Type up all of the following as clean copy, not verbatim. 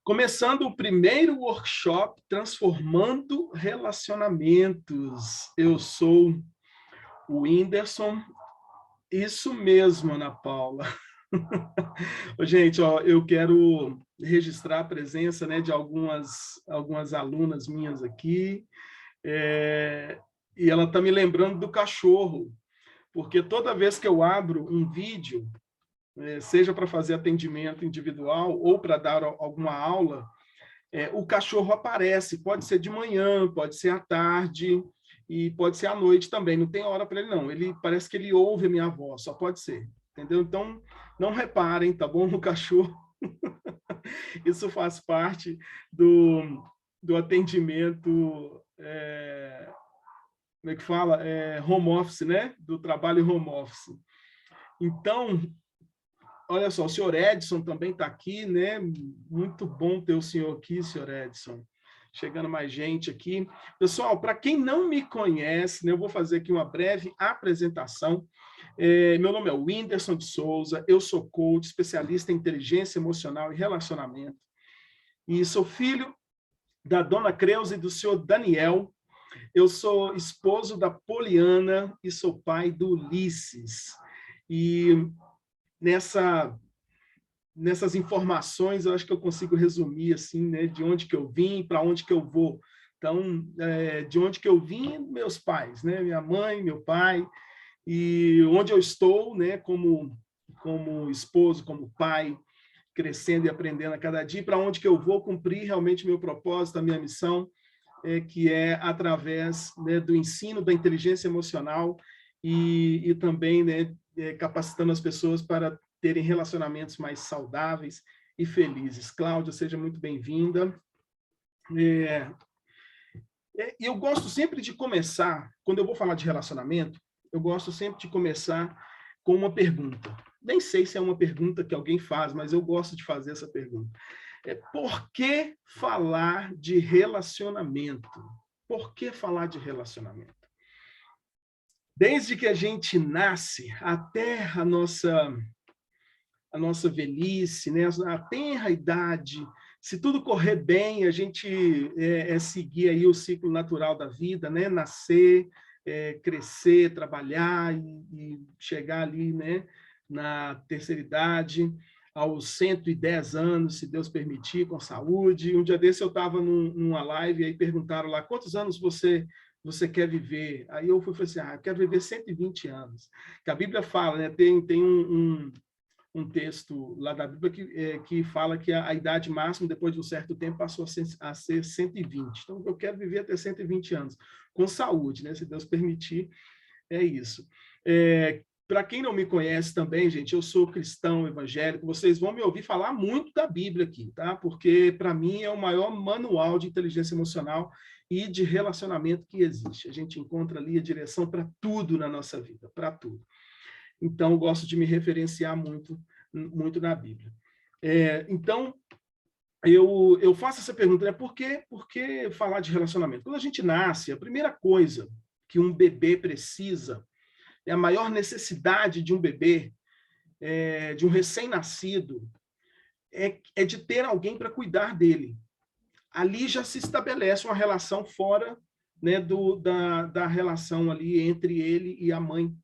Começando o primeiro workshop Transformando Relacionamentos. Eu sou o Whindersson. Isso mesmo, Ana Paula. Gente, ó, eu quero registrar a presença, né, de algumas alunas minhas aqui. E ela está me lembrando do cachorro, porque toda vez que eu abro um vídeo, seja para fazer atendimento individual ou para dar alguma aula, o cachorro aparece, pode ser de manhã, pode ser à tarde e pode ser à noite também, não tem hora para ele não, ele parece que ele ouve a minha voz, só pode ser, entendeu? Então, não reparem, tá bom, no cachorro. Isso faz parte do atendimento, como é que fala? Home office, né? Do trabalho home office. Então, olha só, o senhor Edson também está aqui, né? Muito bom ter o senhor aqui, senhor Edson. Chegando mais gente aqui. Pessoal, para quem não me conhece, né, eu vou fazer aqui uma breve apresentação. Meu nome é Whindersson de Souza, eu sou coach, especialista em inteligência emocional e relacionamento. E sou filho da dona Creuza e do senhor Daniel. Eu sou esposo da Poliana e sou pai do Ulisses. E nessas informações, eu acho que eu consigo resumir assim, né, de onde que eu vim, para onde que eu vou. Então, de onde que eu vim, meus pais, né, minha mãe, meu pai, e onde eu estou, né, como esposo, como pai, crescendo e aprendendo a cada dia, para onde que eu vou cumprir realmente meu propósito, a minha missão, que é através, né, do ensino da inteligência emocional e também, né, capacitando as pessoas para terem relacionamentos mais saudáveis e felizes. Cláudia, seja muito bem-vinda. Eu gosto sempre de começar, quando eu vou falar de relacionamento, eu gosto sempre de começar com uma pergunta. Nem sei se é uma pergunta que alguém faz, mas eu gosto de fazer essa pergunta. Por que falar de relacionamento? Por que falar de relacionamento? Desde que a gente nasce até a nossa velhice, né, a tenra idade, se tudo correr bem, a gente seguir aí o ciclo natural da vida, né, nascer, crescer, trabalhar e chegar ali, né, na terceira idade, aos 110 anos, se Deus permitir, com saúde. Um dia desse eu estava numa live e aí perguntaram lá, quantos anos você quer viver? Aí eu falei assim, eu quero viver 120 anos. Que a Bíblia fala, né, tem um texto lá da Bíblia que fala que a idade máxima, depois de um certo tempo, passou a ser 120. Então, eu quero viver até 120 anos, com saúde, né? Se Deus permitir, é isso. Para quem não me conhece também, gente, eu sou cristão evangélico, vocês vão me ouvir falar muito da Bíblia aqui, tá? Porque, para mim, é o maior manual de inteligência emocional e de relacionamento que existe. A gente encontra ali a direção para tudo na nossa vida, para tudo. Então, eu gosto de me referenciar muito na Bíblia. Então, eu faço essa pergunta, né? Por que falar de relacionamento? Quando a gente nasce, a primeira coisa que um bebê precisa, a maior necessidade de um bebê, de um recém-nascido, é de ter alguém para cuidar dele. Ali já se estabelece uma relação fora, né, da relação ali entre ele e a mãe.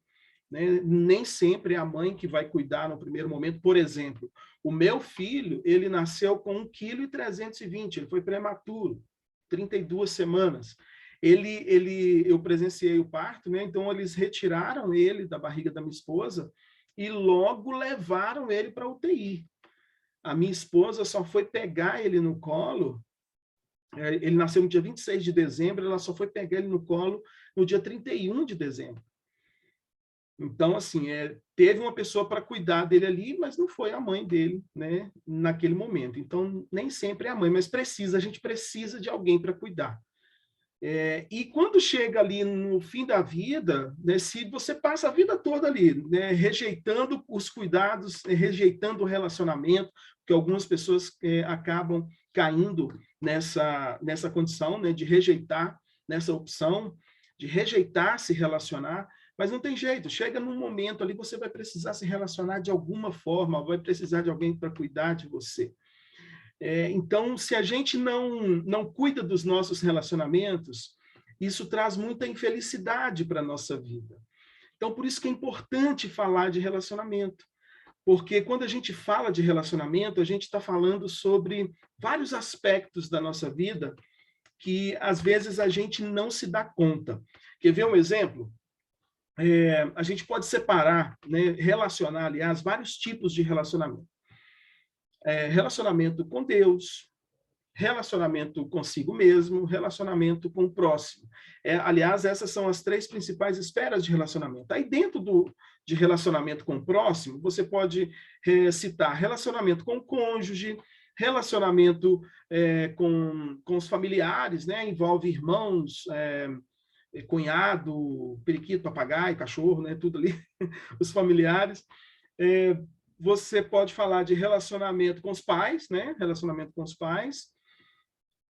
Né? Nem sempre é a mãe que vai cuidar no primeiro momento. Por exemplo, o meu filho, ele nasceu com 1,320 kg, ele foi prematuro, 32 semanas. Eu presenciei o parto, né? Então eles retiraram ele da barriga da minha esposa e logo levaram ele para a UTI. A minha esposa só foi pegar ele no colo, ele nasceu no dia 26 de dezembro, ela só foi pegar ele no colo no dia 31 de dezembro. Então, assim, teve uma pessoa para cuidar dele ali, mas não foi a mãe dele, né, naquele momento. Então, nem sempre é a mãe, mas a gente precisa de alguém para cuidar. E quando chega ali no fim da vida, né, se você passa a vida toda ali, né, rejeitando os cuidados, rejeitando o relacionamento, porque algumas pessoas acabam caindo nessa condição, né, de rejeitar, nessa opção, de rejeitar se relacionar, mas não tem jeito, chega num momento ali, você vai precisar se relacionar de alguma forma, vai precisar de alguém para cuidar de você. Então, se a gente não cuida dos nossos relacionamentos, isso traz muita infelicidade para a nossa vida. Então, por isso que é importante falar de relacionamento. Porque quando a gente fala de relacionamento, a gente está falando sobre vários aspectos da nossa vida que, às vezes, a gente não se dá conta. Quer ver um exemplo? A gente pode separar, né, relacionar, aliás, vários tipos de relacionamento. Relacionamento com Deus, relacionamento consigo mesmo, relacionamento com o próximo. Aliás, essas são as 3 principais esferas de relacionamento. Aí dentro de relacionamento com o próximo, você pode citar relacionamento com o cônjuge, relacionamento com os familiares, né? Envolve irmãos, cunhado, periquito, papagaio, cachorro, né? Tudo ali, os familiares. Você pode falar de relacionamento com os pais, né? Relacionamento com os pais.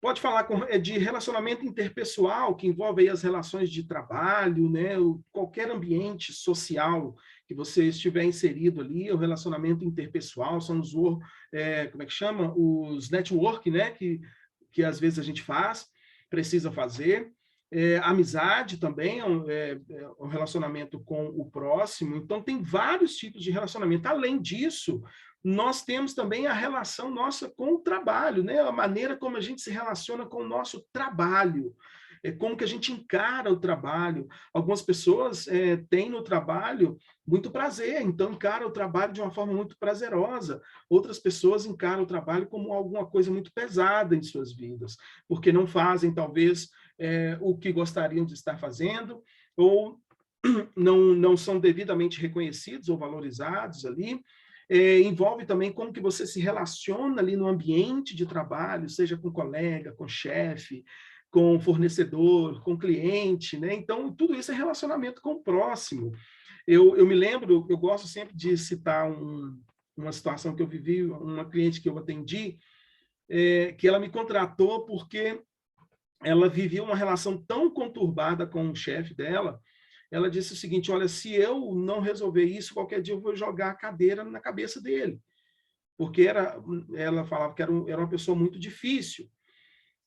Pode falar de relacionamento interpessoal, que envolve aí as relações de trabalho, né? Qualquer ambiente social que você estiver inserido ali, o relacionamento interpessoal, são os, como é que chama? Os network, né? Que às vezes a gente precisa fazer. Amizade também, um relacionamento com o próximo. Então, tem vários tipos de relacionamento. Além disso, nós temos também a relação nossa com o trabalho, né? A maneira como a gente se relaciona com o nosso trabalho, como que a gente encara o trabalho. Algumas pessoas têm no trabalho muito prazer, então encaram o trabalho de uma forma muito prazerosa. Outras pessoas encaram o trabalho como alguma coisa muito pesada em suas vidas, porque não fazem, talvez, o que gostariam de estar fazendo, ou não são devidamente reconhecidos ou valorizados ali. Envolve também como que você se relaciona ali no ambiente de trabalho, seja com colega, com chefe, com fornecedor, com cliente, né? Então, tudo isso é relacionamento com o próximo. Eu me lembro, eu gosto sempre de citar uma situação que eu vivi, uma cliente que eu atendi, que ela me contratou porque ela vivia uma relação tão conturbada com o chefe dela. Ela disse o seguinte: olha, se eu não resolver isso, qualquer dia eu vou jogar a cadeira na cabeça dele. Porque ela falava que era uma pessoa muito difícil.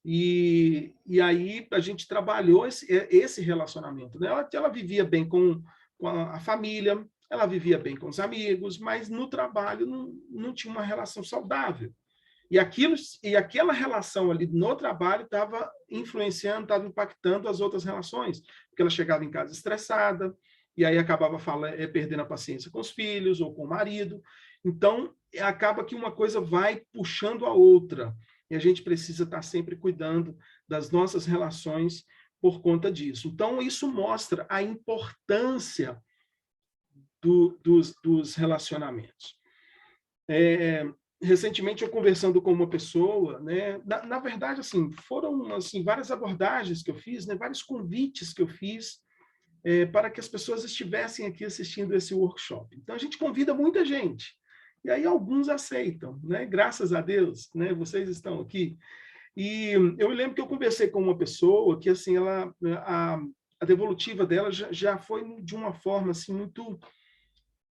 E aí a gente trabalhou esse relacionamento, né? Ela vivia bem com a família, ela vivia bem com os amigos, mas no trabalho não tinha uma relação saudável. E aquela relação ali no trabalho estava influenciando, estava impactando as outras relações, porque ela chegava em casa estressada, e aí acabava perdendo a paciência com os filhos ou com o marido. Então, acaba que uma coisa vai puxando a outra, e a gente precisa estar sempre cuidando das nossas relações por conta disso. Então, isso mostra a importância dos relacionamentos. Recentemente, eu conversando com uma pessoa, né, na verdade, assim, foram assim, várias abordagens que eu fiz, né, vários convites que eu fiz para que as pessoas estivessem aqui assistindo esse workshop. Então, a gente convida muita gente, e aí alguns aceitam, né? Graças a Deus, né? Vocês estão aqui. E eu me lembro que eu conversei com uma pessoa que, assim, a devolutiva dela já foi de uma forma, assim,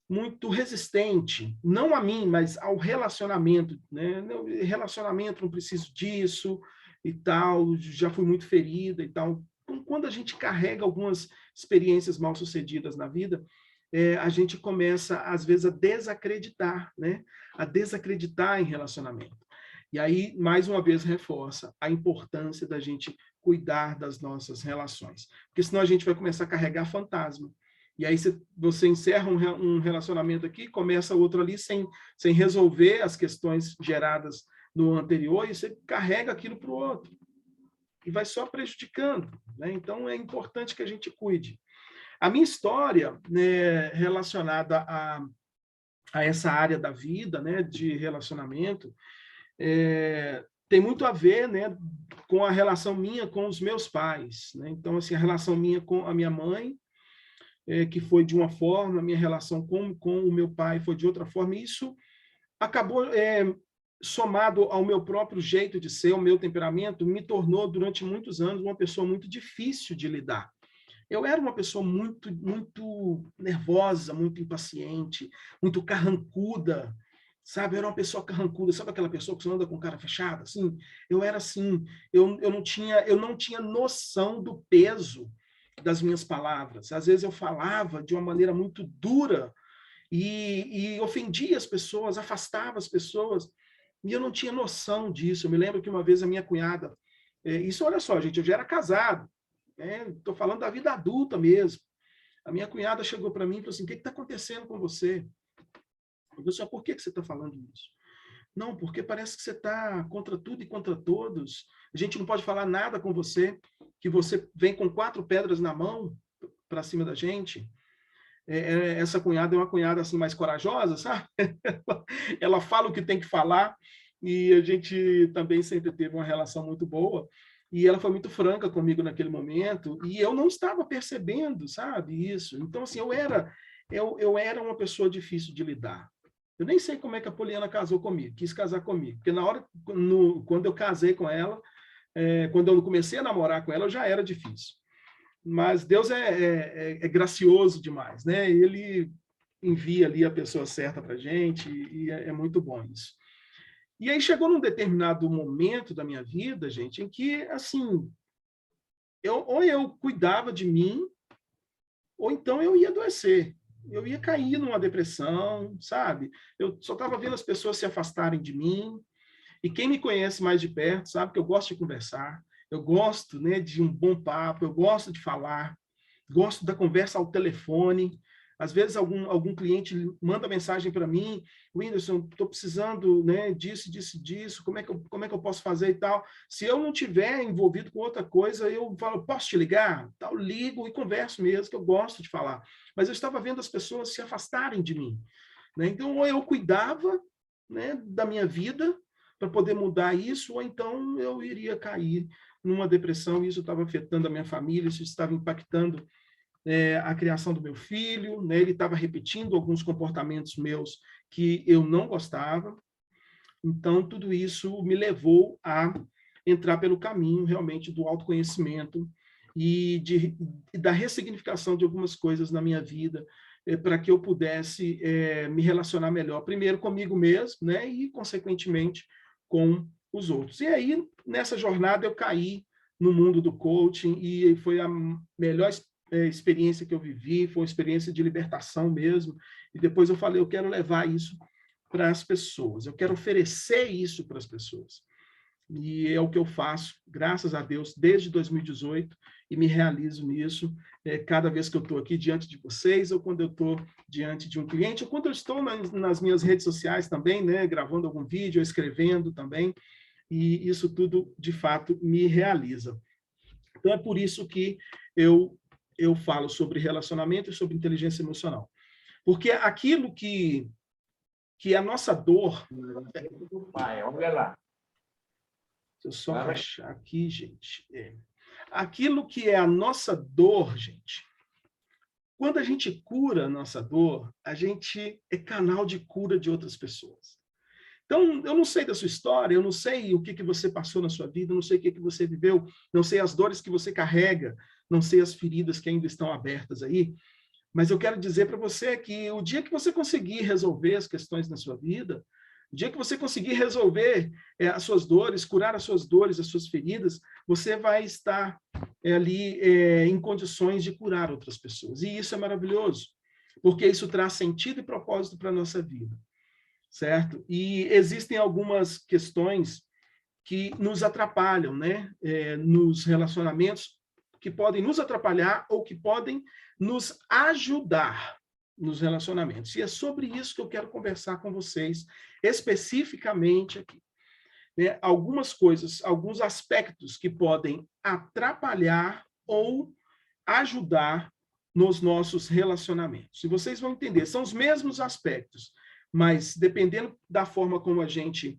muito resistente, não a mim, mas ao relacionamento, né? Relacionamento, não preciso disso e tal, já fui muito ferida e tal. Então, quando a gente carrega algumas experiências mal sucedidas na vida, a gente começa, às vezes, a desacreditar, né? A desacreditar em relacionamento. E aí, mais uma vez, reforça a importância da gente cuidar das nossas relações. Porque senão a gente vai começar a carregar fantasma. E aí você encerra um relacionamento aqui, começa outro ali sem resolver as questões geradas no anterior, e você carrega aquilo para o outro. E vai só prejudicando, né? Então, é importante que a gente cuide. A minha história, né, relacionada a essa área da vida, né, de relacionamento, tem muito a ver, né, com a relação minha com os meus pais, né? Então, assim, a relação minha com a minha mãe, que foi de uma forma, a minha relação com o meu pai foi de outra forma, e isso acabou, somado ao meu próprio jeito de ser, ao meu temperamento, me tornou, durante muitos anos, uma pessoa muito difícil de lidar. Eu era uma pessoa muito nervosa, muito impaciente, muito carrancuda, sabe? Eu era uma pessoa carrancuda, sabe aquela pessoa que você anda com cara fechada? Assim, eu era assim, eu não tinha noção do peso das minhas palavras. Às vezes eu falava de uma maneira muito dura e ofendia as pessoas, afastava as pessoas, e eu não tinha noção disso. Eu me lembro que uma vez a minha cunhada, isso, olha só, gente, eu já era casado, estou falando da vida adulta mesmo. A minha cunhada chegou para mim e falou assim: o que está acontecendo com você? Eu falei: por que você está falando isso? Não, porque parece que você está contra tudo e contra todos. A gente não pode falar nada com você, que você vem com 4 pedras na mão para cima da gente. Essa cunhada é uma cunhada assim mais corajosa, sabe? Ela fala o que tem que falar, e a gente também sempre teve uma relação muito boa. E ela foi muito franca comigo naquele momento, e eu não estava percebendo, sabe, isso. Então, assim, eu era uma pessoa difícil de lidar. Eu nem sei como é que a Poliana casou comigo, quis casar comigo, porque na hora, quando eu casei com ela, quando eu comecei a namorar com ela, eu já era difícil. Mas Deus é gracioso demais, né? Ele envia ali a pessoa certa para a gente, e é muito bom isso. E aí chegou num determinado momento da minha vida, gente, em que, assim, ou eu cuidava de mim, ou então eu ia adoecer. Eu ia cair numa depressão, sabe? Eu só estava vendo as pessoas se afastarem de mim. E quem me conhece mais de perto sabe que eu gosto de conversar, eu gosto, né, de um bom papo, eu gosto de falar, gosto da conversa ao telefone. Às vezes algum cliente manda mensagem para mim: Whindersson, estou precisando, né, disso, como é que eu posso fazer e tal. Se eu não tiver envolvido com outra coisa, eu falo: posso te ligar? Tal, ligo e converso mesmo, que eu gosto de falar. Mas eu estava vendo as pessoas se afastarem de mim, né? Então, ou eu cuidava, né, da minha vida para poder mudar isso, ou então eu iria cair numa depressão, e isso estava afetando a minha família, isso estava impactando a criação do meu filho, né? Ele estava repetindo alguns comportamentos meus que eu não gostava. Então, tudo isso me levou a entrar pelo caminho realmente do autoconhecimento e da ressignificação de algumas coisas na minha vida, para que eu pudesse me relacionar melhor, primeiro comigo mesmo, né, e, consequentemente, com os outros. E aí, nessa jornada, eu caí no mundo do coaching, e foi a melhor experiência que eu vivi, foi uma experiência de libertação mesmo. E depois eu falei: eu quero levar isso para as pessoas, eu quero oferecer isso para as pessoas. E é o que eu faço, graças a Deus, desde 2018, e me realizo nisso, cada vez que eu estou aqui diante de vocês, ou quando eu estou diante de um cliente, ou quando eu estou nas minhas redes sociais também, né, gravando algum vídeo, ou escrevendo também, e isso tudo, de fato, me realiza. Então, é por isso que eu falo sobre relacionamento e sobre inteligência emocional. Porque aquilo que a nossa dor... Pai, olha lá. Deixa eu só fechar aqui, gente. Aquilo que é a nossa dor, gente, quando a gente cura a nossa dor, a gente é canal de cura de outras pessoas. Então, eu não sei da sua história, eu não sei o que você passou na sua vida, eu não sei o que você viveu, não sei as dores que você carrega, não sei as feridas que ainda estão abertas aí, mas eu quero dizer para você que o dia que você conseguir resolver as questões na sua vida, o dia que você conseguir resolver as suas dores, curar as suas dores, as suas feridas, você vai estar ali em condições de curar outras pessoas. E isso é maravilhoso, porque isso traz sentido e propósito para a nossa vida, certo? E existem algumas questões que nos atrapalham, né? Nos relacionamentos, que podem nos atrapalhar ou que podem nos ajudar nos relacionamentos. E é sobre isso que eu quero conversar com vocês, especificamente aqui. Né? Algumas coisas, alguns aspectos que podem atrapalhar ou ajudar nos nossos relacionamentos. E vocês vão entender, são os mesmos aspectos, mas dependendo da forma como a gente,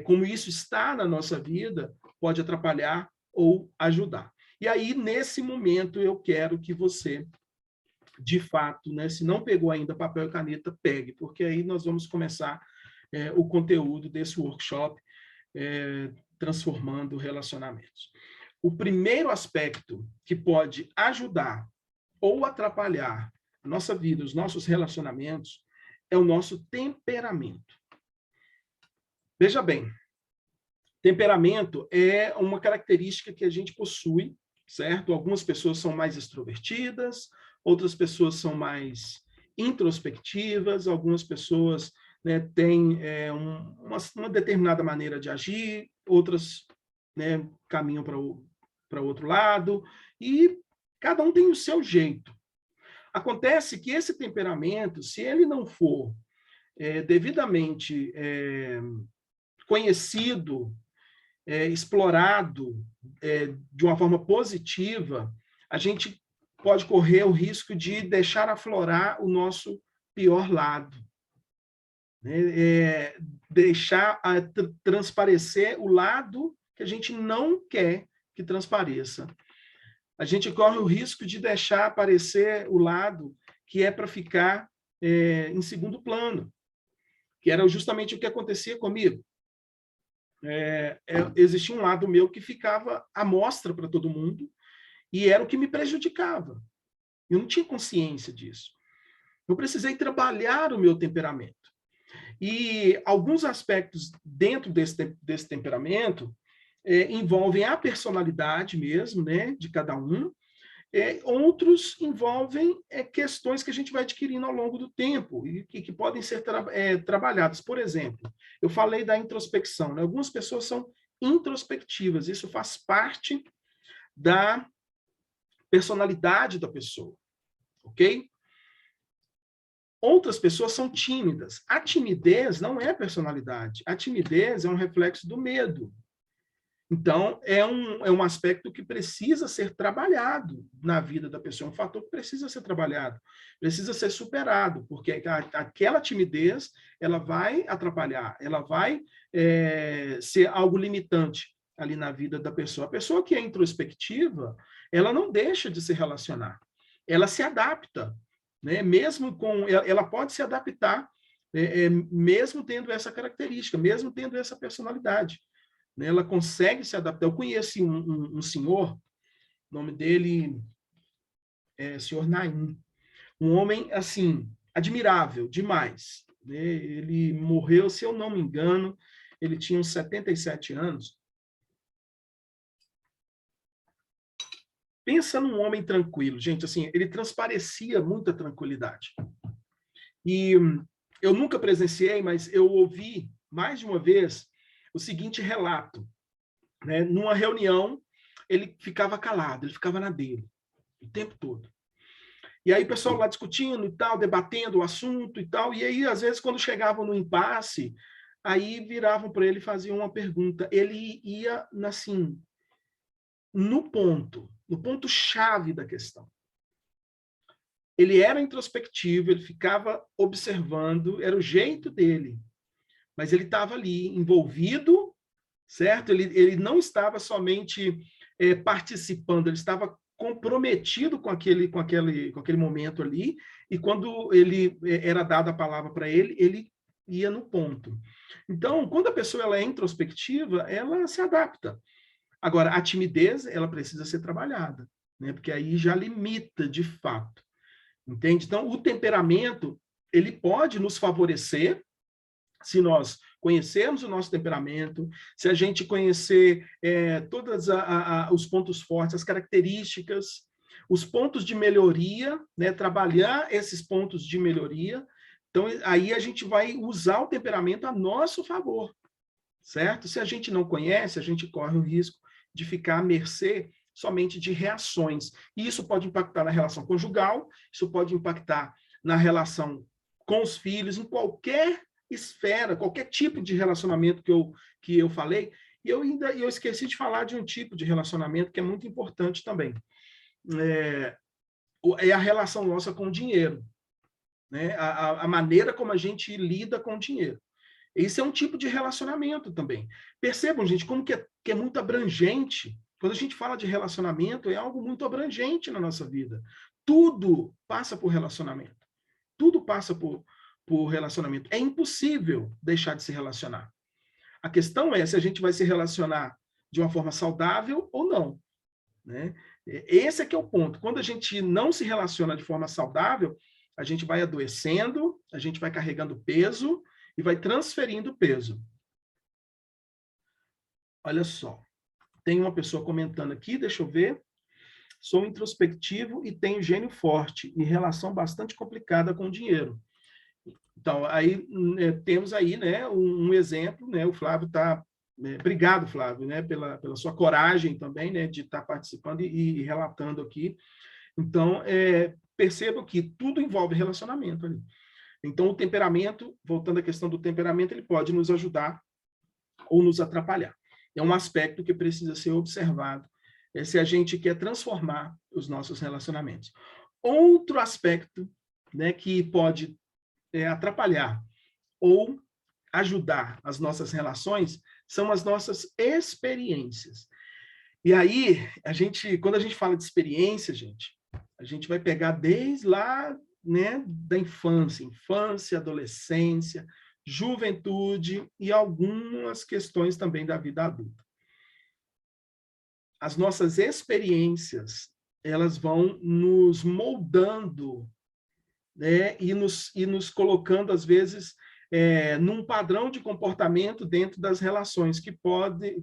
como isso está na nossa vida, pode atrapalhar ou ajudar. E aí, nesse momento, eu quero que você, de fato, né, se não pegou ainda papel e caneta, pegue, porque aí nós vamos começar o conteúdo desse workshop, transformando relacionamentos. O primeiro aspecto que pode ajudar ou atrapalhar a nossa vida, os nossos relacionamentos, é o nosso temperamento. Veja bem, temperamento é uma característica que a gente possui, certo? Algumas pessoas são mais extrovertidas, outras pessoas são mais introspectivas, algumas pessoas, né, têm uma determinada maneira de agir, outras, né, caminham para o outro lado, e cada um tem o seu jeito. Acontece que esse temperamento, se ele não for devidamente conhecido, explorado de uma forma positiva, a gente pode correr o risco de deixar aflorar o nosso pior lado, né? Deixar transparecer o lado que a gente não quer que transpareça. A gente corre o risco de deixar aparecer o lado que é para ficar em segundo plano, que era justamente o que acontecia comigo. Existia um lado meu que ficava à mostra para todo mundo e era o que me prejudicava. Eu não tinha consciência disso. Eu precisei trabalhar o meu temperamento. E alguns aspectos dentro desse temperamento envolvem a personalidade mesmo, né, de cada um. Outros envolvem questões que a gente vai adquirindo ao longo do tempo e que podem ser trabalhadas. Por exemplo, eu falei da introspecção, né? Algumas pessoas são introspectivas, isso faz parte da personalidade da pessoa, ok? Outras pessoas são tímidas. A timidez não é personalidade, a timidez é um reflexo do medo. Então, é um aspecto que precisa ser trabalhado na vida da pessoa, um fator que precisa ser trabalhado, precisa ser superado, porque aquela timidez, ela vai atrapalhar, ela vai ser algo limitante ali na vida da pessoa. A pessoa que é introspectiva, ela não deixa de se relacionar, ela se adapta, né? Mesmo ela pode se adaptar, mesmo tendo essa característica, mesmo tendo essa personalidade. Ela consegue se adaptar. Eu conheci um senhor, o nome dele é senhor Naim, um homem, assim, admirável, demais. Ele morreu, se eu não me engano, ele tinha uns 77 anos. Pensa num homem tranquilo, gente, assim, ele transparecia muita tranquilidade. E eu nunca presenciei, mas eu ouvi mais de uma vez o seguinte relato, né? Numa reunião, ele ficava calado, ele ficava na dele, o tempo todo. E aí o pessoal lá discutindo e tal, debatendo o assunto e tal, e aí, às vezes, quando chegavam no impasse, aí viravam para ele e faziam uma pergunta. Ele ia, assim, no ponto-chave da questão. Ele era introspectivo, ele ficava observando, era o jeito dele, mas ele estava ali, envolvido, certo? Ele não estava somente participando, ele estava comprometido com aquele momento ali, e quando ele era dada a palavra para ele, ele ia no ponto. Então, quando a pessoa ela é introspectiva, ela se adapta. Agora, a timidez, ela precisa ser trabalhada, né? Porque aí já limita de fato, entende? Então, o temperamento, ele pode nos favorecer, se nós conhecermos o nosso temperamento, se a gente conhecer todos os pontos fortes, as características, os pontos de melhoria, né, trabalhar esses pontos de melhoria, então aí a gente vai usar o temperamento a nosso favor, certo? Se a gente não conhece, a gente corre o risco de ficar à mercê somente de reações. E isso pode impactar na relação conjugal, isso pode impactar na relação com os filhos, em qualquer esfera, qualquer tipo de relacionamento que eu falei. E eu esqueci de falar de um tipo de relacionamento que é muito importante também. É a relação nossa com o dinheiro, né? A maneira como a gente lida com o dinheiro. Esse é um tipo de relacionamento também. Percebam, gente, como que é muito abrangente. Quando a gente fala de relacionamento, é algo muito abrangente na nossa vida. Tudo passa por relacionamento. Tudo passa por relacionamento. É impossível deixar de se relacionar. A questão é se a gente vai se relacionar de uma forma saudável ou não, né? Esse é que é o ponto. Quando a gente não se relaciona de forma saudável, a gente vai adoecendo, a gente vai carregando peso e vai transferindo peso. Olha só, tem uma pessoa comentando aqui, deixa eu ver. Sou introspectivo e tenho gênio forte e relação bastante complicada com o dinheiro. Então, aí temos aí, né, um exemplo, né, o Flávio está... obrigado, Flávio, né, pela sua coragem também, né, de estar participando e relatando aqui. Então, perceba que tudo envolve relacionamento ali. Então, o temperamento, voltando à questão do temperamento, ele pode nos ajudar ou nos atrapalhar. É um aspecto que precisa ser observado se a gente quer transformar os nossos relacionamentos. Outro aspecto, né, que pode atrapalhar ou ajudar as nossas relações são as nossas experiências. E aí, quando a gente fala de experiência, gente, a gente vai pegar desde lá, né, da infância, adolescência, juventude e algumas questões também da vida adulta. As nossas experiências, elas vão nos moldando, né, e nos colocando, às vezes, num padrão de comportamento dentro das relações, que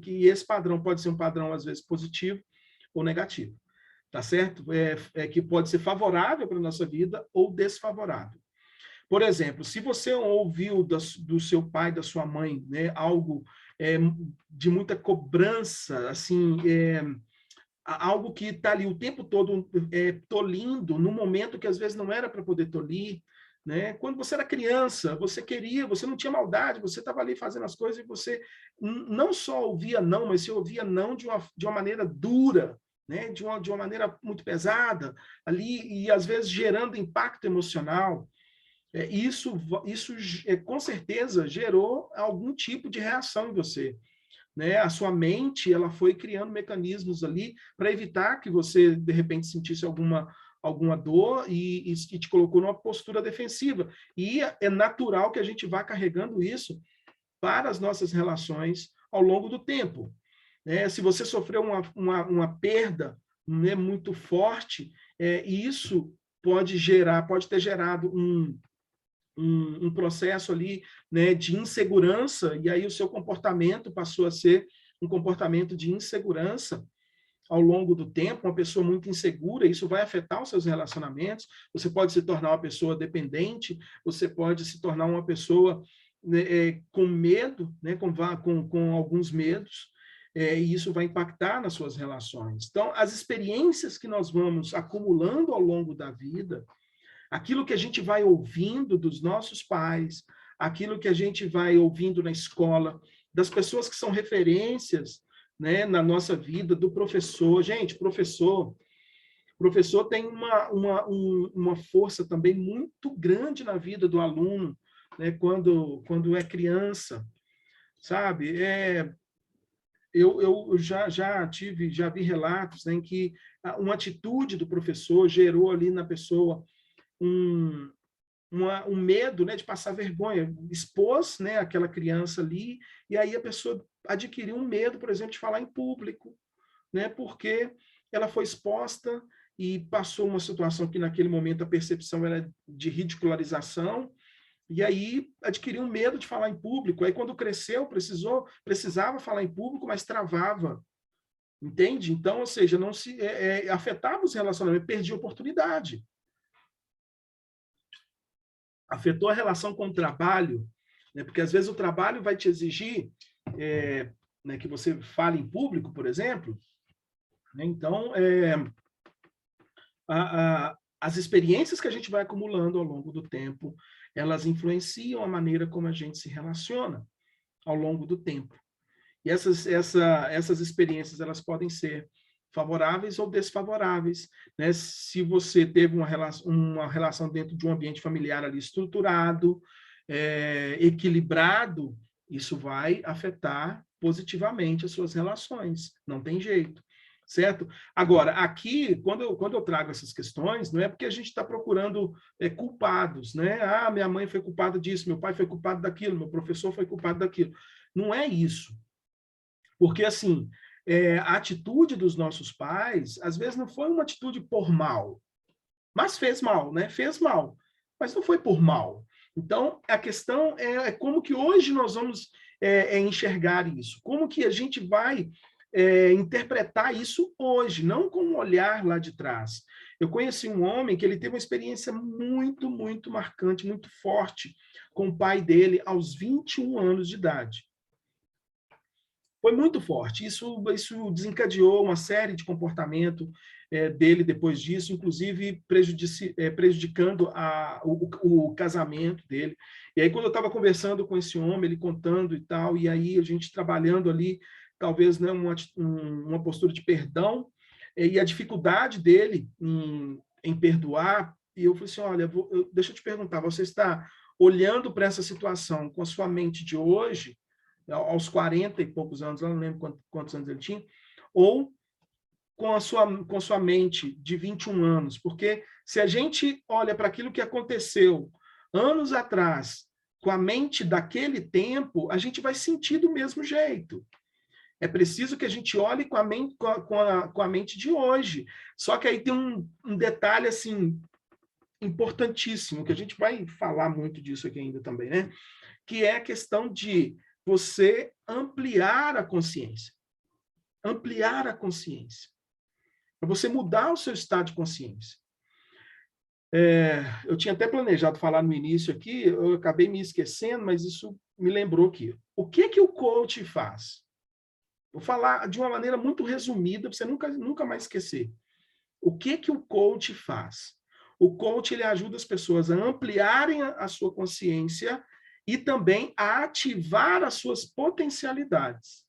esse padrão pode ser um padrão, às vezes, positivo ou negativo, tá certo? Que pode ser favorável para a nossa vida ou desfavorável. Por exemplo, se você ouviu do seu pai, da sua mãe, né, algo de muita cobrança, assim, algo que está ali o tempo todo tolindo, num momento que às vezes não era para poder tolir, né? Quando você era criança, você queria, você não tinha maldade, você estava ali fazendo as coisas e você não só ouvia não, mas você ouvia não de uma maneira dura, né? De uma maneira muito pesada, ali, e às vezes gerando impacto emocional. Isso com certeza gerou algum tipo de reação em você, né? A sua mente, ela foi criando mecanismos ali para evitar que você, de repente, sentisse alguma dor e te colocou numa postura defensiva. E é natural que a gente vá carregando isso para as nossas relações ao longo do tempo, né? Se você sofreu uma perda, né, muito forte, isso pode ter gerado um processo ali, né, de insegurança, e aí o seu comportamento passou a ser um comportamento de insegurança ao longo do tempo, uma pessoa muito insegura, isso vai afetar os seus relacionamentos, você pode se tornar uma pessoa dependente, você pode se tornar uma pessoa, né, com medo, né, com alguns medos, e isso vai impactar nas suas relações. Então, as experiências que nós vamos acumulando ao longo da vida, aquilo que a gente vai ouvindo dos nossos pais, aquilo que a gente vai ouvindo na escola, das pessoas que são referências, né, na nossa vida, do professor. Gente, professor tem uma força também muito grande na vida do aluno, né, quando é criança, sabe? Eu já vi relatos, né, em que uma atitude do professor gerou ali na pessoa um, um medo, né, de passar vergonha, expôs, né, aquela criança ali, e aí a pessoa adquiriu um medo, por exemplo, de falar em público, né, porque ela foi exposta e passou uma situação que naquele momento a percepção era de ridicularização, e aí adquiriu um medo de falar em público. Aí quando cresceu, precisava falar em público, mas travava, entende? Então, ou seja, não se afetava os relacionamentos, perdia oportunidade. Afetou a relação com o trabalho, né? Porque às vezes o trabalho vai te exigir né, que você fale em público, por exemplo, né? Então, as experiências que a gente vai acumulando ao longo do tempo, elas influenciam a maneira como a gente se relaciona ao longo do tempo. E essas experiências, elas podem ser favoráveis ou desfavoráveis, né? Se você teve uma relação dentro de um ambiente familiar ali estruturado, equilibrado, isso vai afetar positivamente as suas relações, não tem jeito, certo? Agora, aqui, quando eu trago essas questões, não é porque a gente está procurando culpados, né? Ah, minha mãe foi culpada disso, meu pai foi culpado daquilo, meu professor foi culpado daquilo. Não é isso. Porque, assim, a atitude dos nossos pais, às vezes, não foi uma atitude por mal, mas fez mal, né? Fez mal, mas não foi por mal. Então, a questão é como que hoje nós vamos enxergar isso, como que a gente vai interpretar isso hoje, não com um olhar lá de trás. Eu conheci um homem que ele teve uma experiência muito, muito marcante, muito forte com o pai dele aos 21 anos de idade. Foi muito forte. Isso desencadeou uma série de comportamento dele depois disso, inclusive prejudicando o casamento dele. E aí, quando eu estava conversando com esse homem, ele contando e tal, e aí a gente trabalhando ali, talvez, né, uma postura de perdão, e a dificuldade dele em perdoar, e eu falei assim, olha, deixa eu te perguntar, você está olhando para essa situação com a sua mente de hoje, aos 40 e poucos anos, eu não lembro quantos anos ele tinha, ou com a sua mente de 21 anos, porque se a gente olha para aquilo que aconteceu anos atrás, com a mente daquele tempo, a gente vai sentir do mesmo jeito. É preciso que a gente olhe com a mente de hoje. Só que aí tem um detalhe assim importantíssimo, que a gente vai falar muito disso aqui ainda também, né? Que é a questão de você ampliar a consciência. Ampliar a consciência. Para você mudar o seu estado de consciência. Eu tinha até planejado falar no início aqui, eu acabei me esquecendo, mas isso me lembrou aqui. O que o coach faz? Vou falar de uma maneira muito resumida, para você nunca mais esquecer. O que o coach faz? O coach ele ajuda as pessoas a ampliarem a sua consciência e também a ativar as suas potencialidades.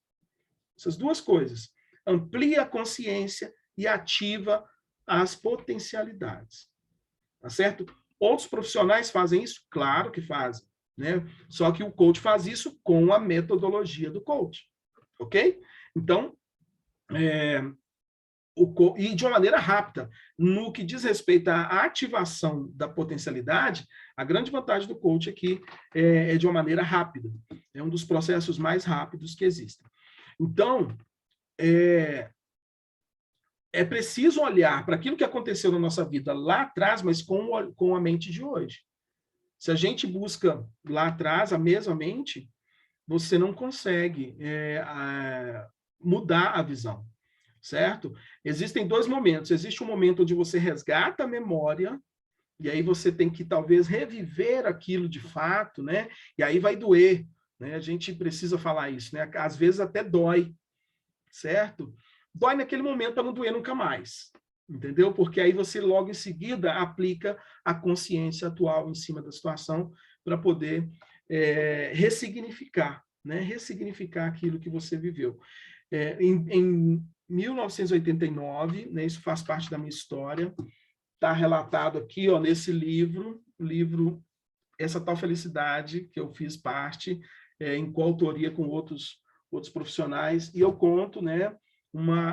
Essas duas coisas. Amplia a consciência e ativa as potencialidades. Tá certo? Outros profissionais fazem isso? Claro que fazem. Né? Só que o coach faz isso com a metodologia do coach. Ok? Então, e de uma maneira rápida. No que diz respeito à ativação da potencialidade, a grande vantagem do coach aqui é de uma maneira rápida. É um dos processos mais rápidos que existem. Então, é preciso olhar para aquilo que aconteceu na nossa vida lá atrás, mas com a mente de hoje. Se a gente busca lá atrás a mesma mente, você não consegue mudar a visão, certo? Existem dois momentos. Existe um momento onde você resgata a memória, e aí você tem que talvez reviver aquilo de fato, né? E aí vai doer, né? A gente precisa falar isso, né? Às vezes até dói, certo? Dói naquele momento para não doer nunca mais, entendeu? Porque aí você logo em seguida aplica a consciência atual em cima da situação para poder ressignificar, né? Ressignificar aquilo que você viveu. Em 1989, né, isso faz parte da minha história, está relatado aqui, ó, nesse livro Essa Tal Felicidade, que eu fiz parte, em coautoria com outros profissionais, e eu conto, né,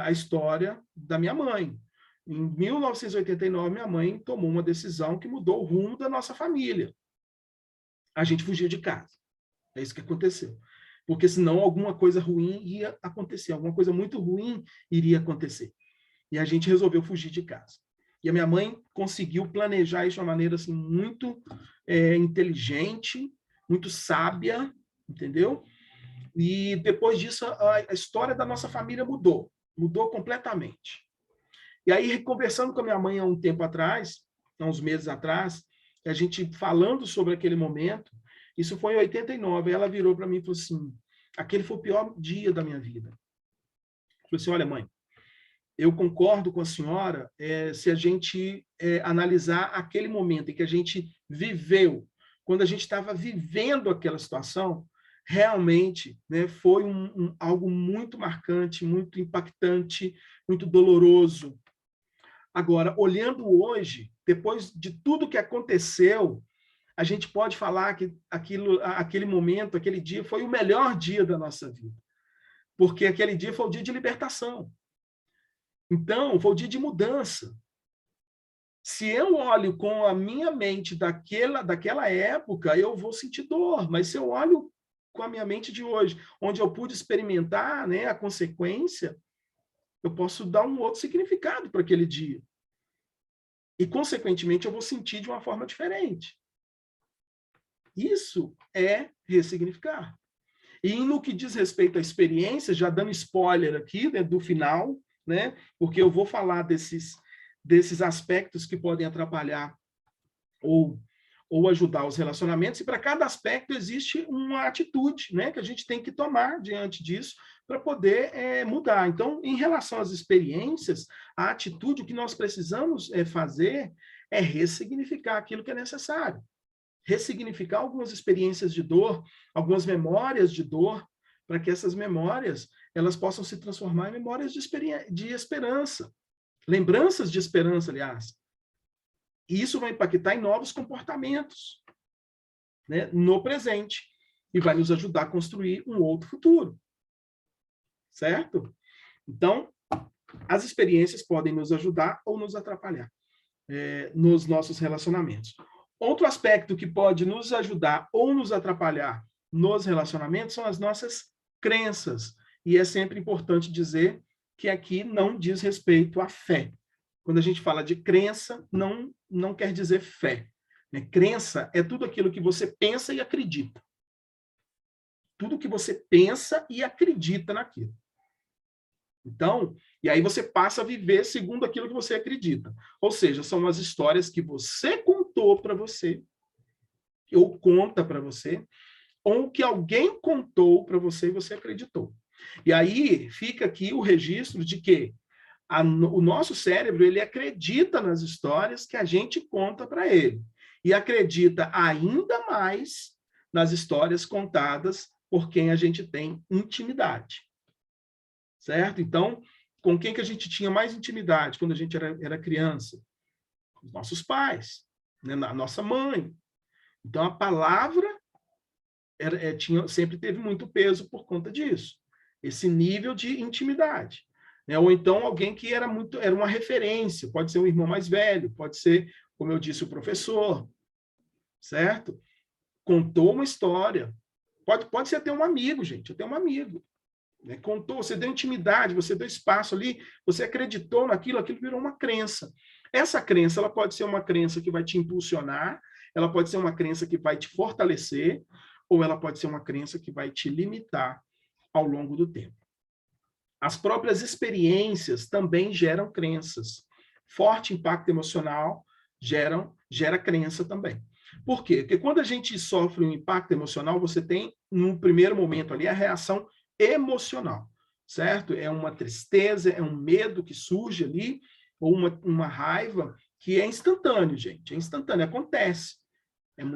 a história da minha mãe. Em 1989, minha mãe tomou uma decisão que mudou o rumo da nossa família. A gente fugiu de casa. É isso que aconteceu. Porque senão alguma coisa ruim ia acontecer, alguma coisa muito ruim iria acontecer. E a gente resolveu fugir de casa. E a minha mãe conseguiu planejar isso de uma maneira assim, muito inteligente, muito sábia, entendeu? E depois disso, a história da nossa família mudou completamente. E aí, conversando com a minha mãe há um tempo atrás, há uns meses atrás, a gente falando sobre aquele momento, isso foi em 89, ela virou para mim e falou assim, aquele foi o pior dia da minha vida. Falei assim, olha, mãe, eu concordo com a senhora se a gente analisar aquele momento em que a gente viveu, quando a gente estava vivendo aquela situação, realmente, né, foi algo muito marcante, muito impactante, muito doloroso. Agora, olhando hoje, depois de tudo que aconteceu, a gente pode falar que aquele momento, aquele dia, foi o melhor dia da nossa vida. Porque aquele dia foi o dia de libertação. Então, foi o dia de mudança. Se eu olho com a minha mente daquela época, eu vou sentir dor. Mas se eu olho com a minha mente de hoje, onde eu pude experimentar, né, a consequência, eu posso dar um outro significado para aquele dia. E, consequentemente, eu vou sentir de uma forma diferente. Isso é ressignificar. E no que diz respeito à experiência, já dando spoiler aqui, né, do final, né, porque eu vou falar desses aspectos que podem atrapalhar ou ajudar os relacionamentos, e para cada aspecto existe uma atitude, né, que a gente tem que tomar diante disso para poder mudar. Então, em relação às experiências, a atitude, o que nós precisamos fazer é ressignificar aquilo que é necessário. Ressignificar algumas experiências de dor, algumas memórias de dor, para que essas memórias elas possam se transformar em memórias de esperança, lembranças de esperança, aliás. E isso vai impactar em novos comportamentos, né, no presente, e vai nos ajudar a construir um outro futuro. Certo? Então, as experiências podem nos ajudar ou nos atrapalhar nos nossos relacionamentos. Outro aspecto que pode nos ajudar ou nos atrapalhar nos relacionamentos são as nossas crenças. E é sempre importante dizer que aqui não diz respeito à fé. Quando a gente fala de crença, não quer dizer fé. Né? Crença é tudo aquilo que você pensa e acredita. Tudo que você pensa e acredita naquilo. Então, e aí você passa a viver segundo aquilo que você acredita. Ou seja, são as histórias que você contou para você, ou conta para você, ou que alguém contou para você e você acreditou. E aí fica aqui o registro de que o nosso cérebro, ele acredita nas histórias que a gente conta para ele. E acredita ainda mais nas histórias contadas por quem a gente tem intimidade. Certo? Então, com quem que a gente tinha mais intimidade quando a gente era criança? Os nossos pais, né? A nossa mãe. Então, a palavra sempre teve muito peso por conta disso. Esse nível de intimidade. Né? Ou então, alguém que era uma referência. Pode ser um irmão mais velho, pode ser, como eu disse, o professor. Certo? Contou uma história. Pode ser até um amigo, gente. Até um amigo. Né? Contou, você deu intimidade, você deu espaço ali, você acreditou naquilo, aquilo virou uma crença. Essa crença, ela pode ser uma crença que vai te impulsionar, ela pode ser uma crença que vai te fortalecer, ou ela pode ser uma crença que vai te limitar ao longo do tempo. As próprias experiências também geram crenças. Forte impacto emocional gera crença também. Por quê? Porque quando a gente sofre um impacto emocional, você tem, no primeiro momento ali, a reação emocional, certo? É uma tristeza, é um medo que surge ali, ou uma raiva que é instantâneo, gente. É instantâneo, acontece.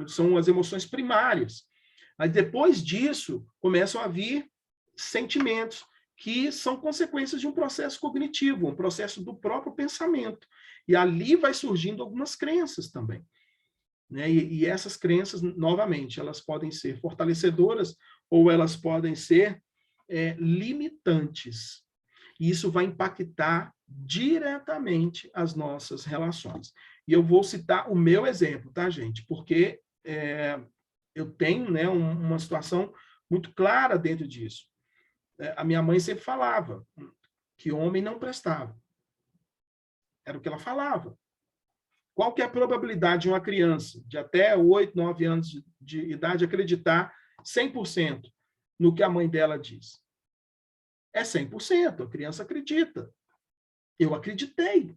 São as emoções primárias. Aí depois disso, começam a vir sentimentos, que são consequências de um processo cognitivo, um processo do próprio pensamento. E ali vai surgindo algumas crenças também. Né? E essas crenças, novamente, elas podem ser fortalecedoras ou elas podem ser limitantes. E isso vai impactar diretamente as nossas relações. E eu vou citar o meu exemplo, tá, gente? Porque eu tenho, né, uma situação muito clara dentro disso. A minha mãe sempre falava que homem não prestava. Era o que ela falava. Qual que é a probabilidade de uma criança de até 8, 9 anos de idade acreditar 100% no que a mãe dela diz? É 100%, a criança acredita. Eu acreditei.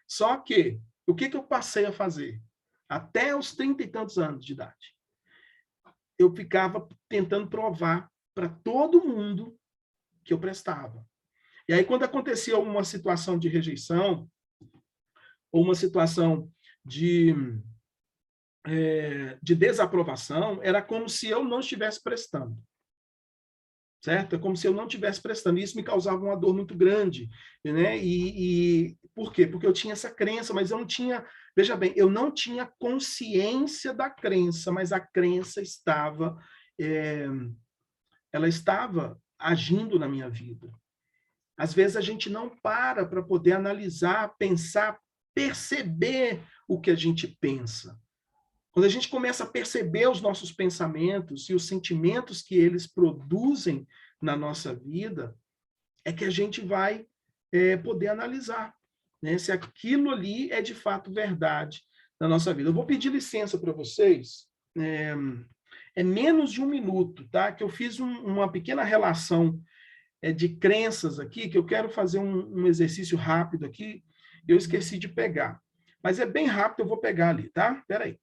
Só que, o que eu passei a fazer? Até os 30 e tantos anos de idade. Eu ficava tentando provar para todo mundo que eu prestava. E aí, quando acontecia uma situação de rejeição, ou uma situação de desaprovação, era como se eu não estivesse prestando. Certo? É como se eu não estivesse prestando. Isso me causava uma dor muito grande. Né? E por quê? Porque eu tinha essa crença, mas eu não tinha... Veja bem, eu não tinha consciência da crença, mas a crença estava... ela estava agindo na minha vida. Às vezes a gente não para poder analisar, pensar, perceber o que a gente pensa. Quando a gente começa a perceber os nossos pensamentos e os sentimentos que eles produzem na nossa vida, é que a gente vai poder analisar, né, se aquilo ali é de fato verdade na nossa vida. Eu vou pedir licença para vocês, é menos de 1 minuto, tá? Que eu fiz uma pequena relação de crenças aqui, que eu quero fazer um exercício rápido aqui, eu esqueci de pegar. Mas é bem rápido, eu vou pegar ali, tá? Espera aí.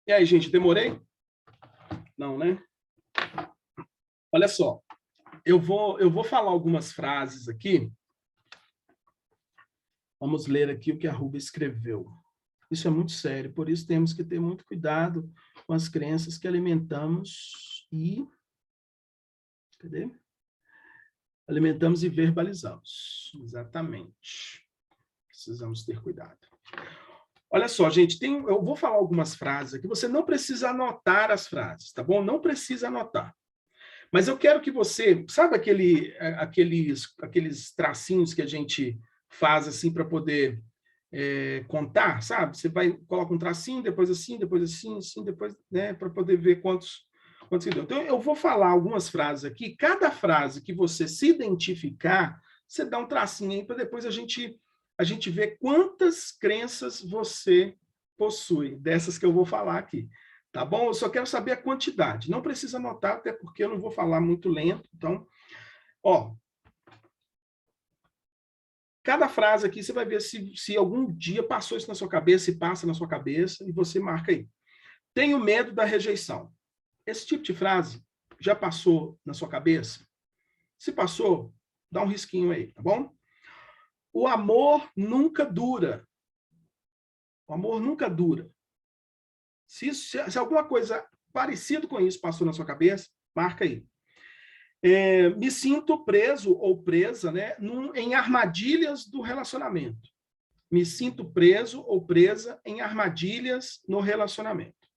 E aí, gente, demorei? Não, né? Olha só, eu vou falar algumas frases aqui. Vamos ler aqui o que a Ruba escreveu. Isso é muito sério, por isso temos que ter muito cuidado com as crenças que alimentamos e... Cadê? Alimentamos e verbalizamos. Exatamente. Precisamos ter cuidado. Olha só, gente, eu vou falar algumas frases aqui. Você não precisa anotar as frases, tá bom? Não precisa anotar. Mas eu quero que você... Sabe aqueles tracinhos que a gente faz assim para poder contar, sabe? Você coloca um tracinho, depois assim, depois, né, para poder ver quantos que deu. Então, eu vou falar algumas frases aqui. Cada frase que você se identificar, você dá um tracinho aí para depois a gente ver quantas crenças você possui, dessas que eu vou falar aqui. Tá bom? Eu só quero saber a quantidade. Não precisa anotar, até porque eu não vou falar muito lento. Então, ó, cada frase aqui, você vai ver se algum dia passou isso na sua cabeça, se passa na sua cabeça, e você marca aí. Tenho medo da rejeição. Esse tipo de frase já passou na sua cabeça? Se passou, dá um risquinho aí, tá bom? O amor nunca dura. O amor nunca dura. Se alguma coisa parecida com isso passou na sua cabeça, marca aí. Me sinto preso ou presa, né, em armadilhas do relacionamento. Me sinto preso ou presa em armadilhas no relacionamento.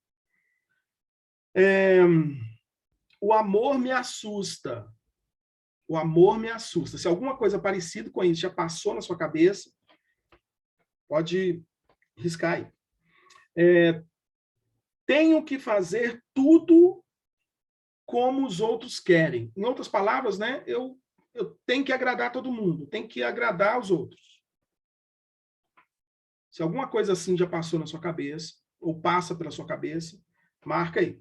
O amor me assusta. O amor me assusta. Se alguma coisa parecida com isso já passou na sua cabeça, pode riscar aí. Tenho que fazer tudo como os outros querem. Em outras palavras, né, eu tenho que agradar todo mundo, tenho que agradar os outros. Se alguma coisa assim já passou na sua cabeça, ou passa pela sua cabeça, marca aí.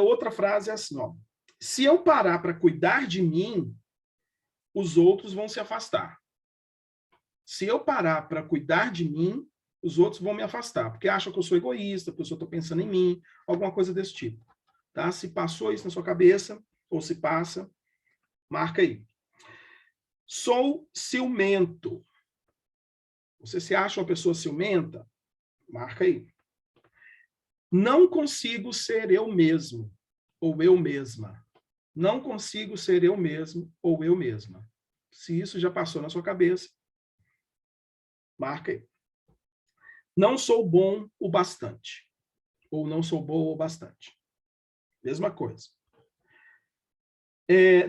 Outra frase é assim, ó. Se eu parar para cuidar de mim, os outros vão se afastar. Se eu parar para cuidar de mim, os outros vão me afastar, porque acham que eu sou egoísta, porque eu só estou pensando em mim, alguma coisa desse tipo. Tá? Se passou isso na sua cabeça, ou se passa, marca aí. Sou ciumento. Você se acha uma pessoa ciumenta? Marca aí. Não consigo ser eu mesmo, ou eu mesma. Não consigo ser eu mesmo, ou eu mesma. Se isso já passou na sua cabeça, marca aí. Não sou bom o bastante. Ou não sou boa o bastante. Mesma coisa.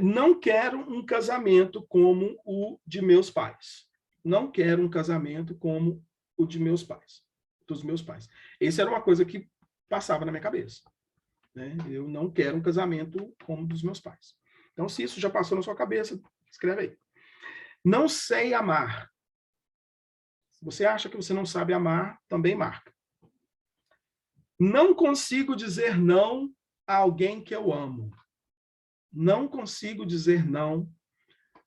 Não quero um casamento como o de meus pais. Não quero um casamento como o de meus pais. Dos meus pais. Essa era uma coisa que passava na minha cabeça. Né? Eu não quero um casamento como o dos meus pais. Então, se isso já passou na sua cabeça, escreve aí. Não sei amar. Se você acha que você não sabe amar, também marca. Não consigo dizer não a alguém que eu amo. Não consigo dizer não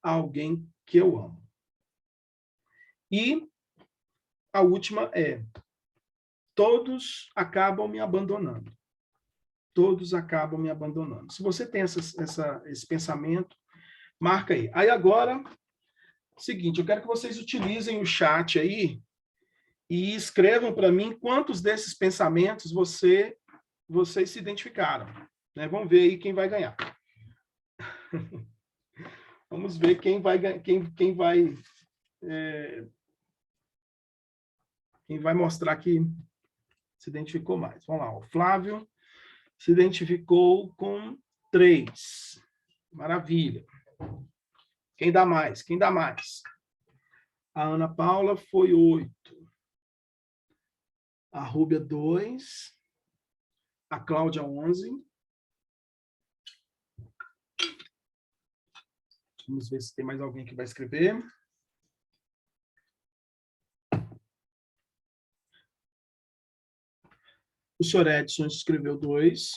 a alguém que eu amo. E a última é: todos acabam me abandonando. Todos acabam me abandonando. Se você tem esse pensamento, marca aí. Aí agora, seguinte, eu quero que vocês utilizem o chat aí e escrevam para mim quantos desses pensamentos vocês se identificaram. Né? Vamos ver aí quem vai ganhar. Vamos ver quem vai mostrar que se identificou mais? Vamos lá, o Flávio se identificou com 3. Maravilha. Quem dá mais? Quem dá mais? A Ana Paula foi 8. A Rúbia, 2. A Cláudia, 11. Vamos ver se tem mais alguém que vai escrever. O senhor Edson escreveu 2.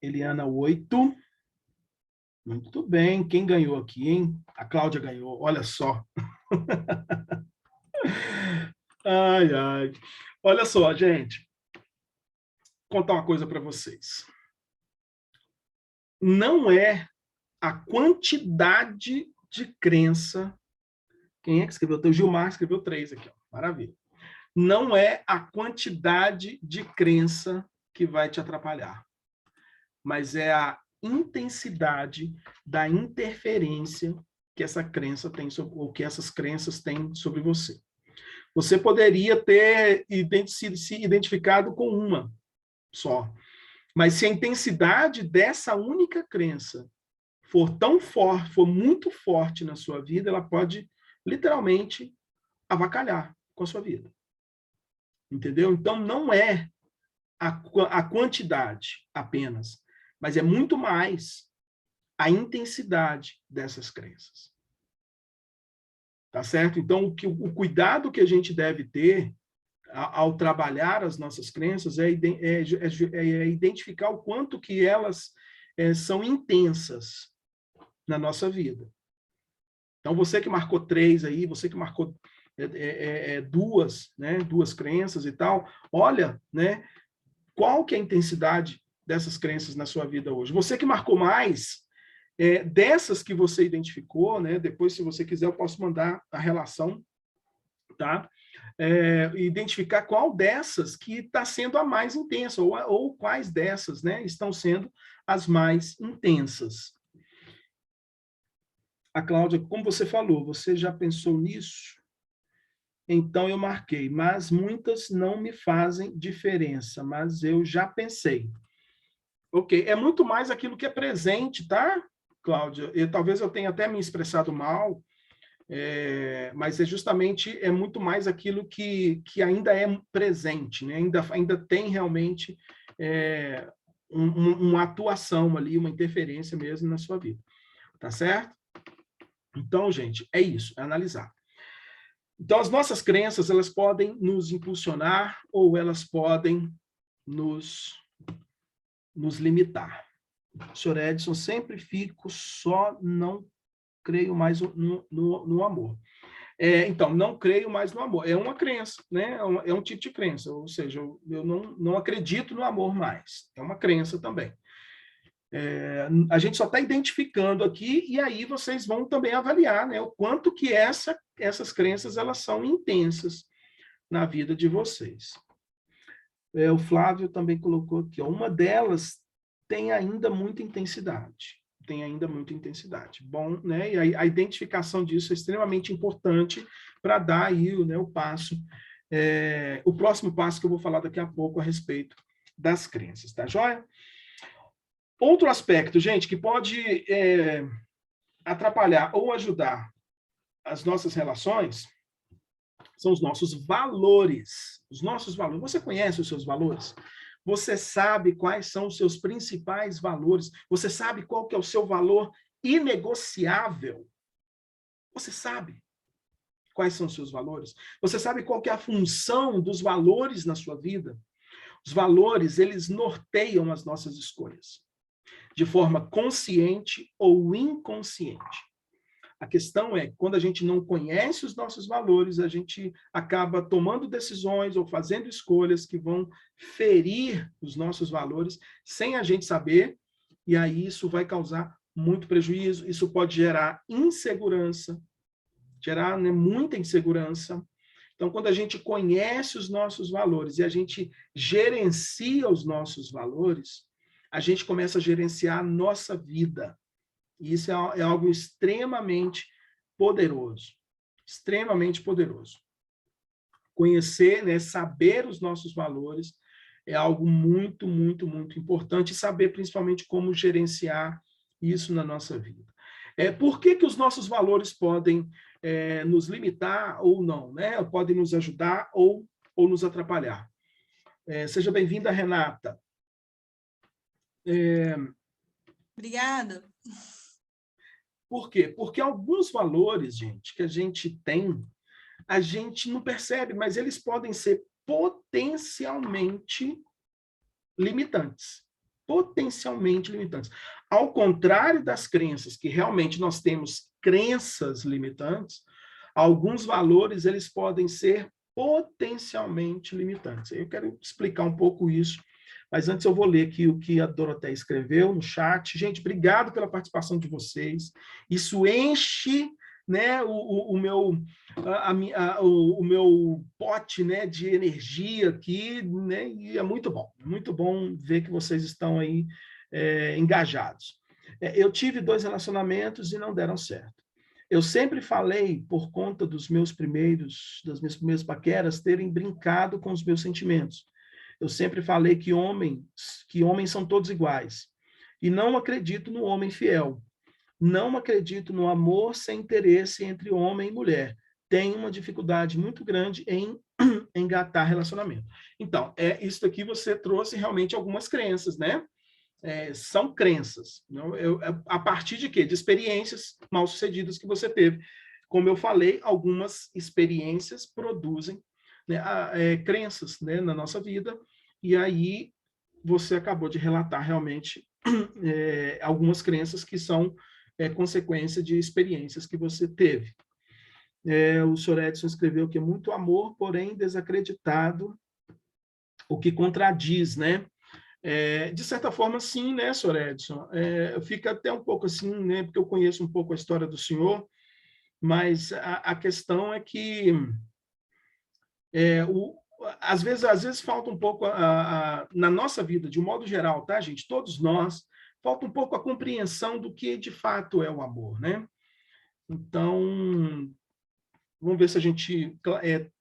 Eliana, 8. Muito bem. Quem ganhou aqui, hein? A Cláudia ganhou. Olha só. Ai, ai. Olha só, gente. Vou contar uma coisa para vocês. Não é a quantidade de crença. Quem é que escreveu? O Gilmar escreveu 3 aqui. Ó. Maravilha. Não é a quantidade de crença que vai te atrapalhar, mas é a intensidade da interferência que essa crença tem sobre, ou que essas crenças têm sobre você. Você poderia ter se identificado com uma só, mas se a intensidade dessa única crença for tão forte, for muito forte na sua vida, ela pode literalmente avacalhar com a sua vida. Entendeu? Então, não é a quantidade apenas, mas é muito mais a intensidade dessas crenças. Tá certo? Então, o cuidado que a gente deve ter ao trabalhar as nossas crenças é identificar o quanto que elas são intensas na nossa vida. Então, você que marcou 3 aí, você que marcou 2, né, 2 crenças e tal, olha, né, qual que é a intensidade dessas crenças na sua vida hoje. Você que marcou mais, dessas que você identificou, né, depois, se você quiser, eu posso mandar a relação, tá? Identificar qual dessas que está sendo a mais intensa, ou quais dessas, né, estão sendo as mais intensas. A Cláudia, como você falou, você já pensou nisso? Então, eu marquei, mas muitas não me fazem diferença, mas eu já pensei. Ok, é muito mais aquilo que é presente, tá, Cláudia? Talvez eu tenha até me expressado mal, mas é muito mais aquilo que ainda é presente, né? Ainda tem realmente uma atuação ali, uma interferência mesmo na sua vida. Tá certo? Então, gente, é isso, é analisar. Então, as nossas crenças, elas podem nos impulsionar ou elas podem nos limitar. Senhor Edson, sempre fico só, não creio mais no amor. Então, não creio mais no amor. É uma crença, né? É um tipo de crença, ou seja, eu não acredito no amor mais. É uma crença também. A gente só está identificando aqui, e aí vocês vão também avaliar, né, o quanto que essas crenças elas são intensas na vida de vocês. O Flávio também colocou aqui, ó, uma delas tem ainda muita intensidade. Tem ainda muita intensidade. Bom, né? E a identificação disso é extremamente importante para dar aí, né, o passo, o próximo passo que eu vou falar daqui a pouco a respeito das crenças, tá joia? Outro aspecto, gente, que pode atrapalhar ou ajudar as nossas relações são os nossos valores. Os nossos valores. Você conhece os seus valores? Você sabe quais são os seus principais valores? Você sabe qual que é o seu valor inegociável? Você sabe quais são os seus valores? Você sabe qual que é a função dos valores na sua vida? Os valores, eles norteiam as nossas escolhas, de forma consciente ou inconsciente. A questão é, quando a gente não conhece os nossos valores, a gente acaba tomando decisões ou fazendo escolhas que vão ferir os nossos valores sem a gente saber, e aí isso vai causar muito prejuízo, isso pode gerar insegurança, gerar, né, muita insegurança. Então, quando a gente conhece os nossos valores e a gente gerencia os nossos valores, a gente começa a gerenciar a nossa vida. E isso é algo extremamente poderoso. Extremamente poderoso. Conhecer, né, saber os nossos valores, é algo muito, muito, muito importante, saber principalmente como gerenciar isso na nossa vida. Por que que os nossos valores podem nos limitar ou não, né? Podem nos ajudar ou nos atrapalhar? Seja bem-vinda, Renata. Obrigada. Por quê? Porque alguns valores, gente, que a gente tem, a gente não percebe, mas eles podem ser potencialmente limitantes. Potencialmente limitantes. Ao contrário das crenças, que realmente nós temos crenças limitantes, alguns valores eles podem ser potencialmente limitantes. Eu quero explicar um pouco isso, mas antes eu vou ler aqui o que a Doroteia escreveu no chat. Gente, obrigado pela participação de vocês. Isso enche, né, o meu pote, né, de energia aqui, né, e é muito bom ver que vocês estão aí engajados. Eu tive 2 relacionamentos e não deram certo. Eu sempre falei, por conta das minhas primeiras paqueras, terem brincado com os meus sentimentos. Eu sempre falei que homens são todos iguais. E não acredito no homem fiel. Não acredito no amor sem interesse entre homem e mulher. Tenho uma dificuldade muito grande em engatar relacionamento. Então, isso aqui você trouxe realmente algumas crenças, né? São crenças. A partir de quê? De experiências mal-sucedidas que você teve. Como eu falei, algumas experiências produzem, né, crenças, né, na nossa vida, e aí você acabou de relatar realmente algumas crenças que são consequência de experiências que você teve. O Sr. Edson escreveu que é muito amor, porém desacreditado, o que contradiz, né? De certa forma, sim, né, Sr. Edson? Fica até um pouco assim, né, porque eu conheço um pouco a história do senhor, mas a questão é que às vezes falta um pouco na nossa vida, de um modo geral, tá, gente? Todos nós, falta um pouco a compreensão do que de fato é o amor, né? Então, vamos ver se a gente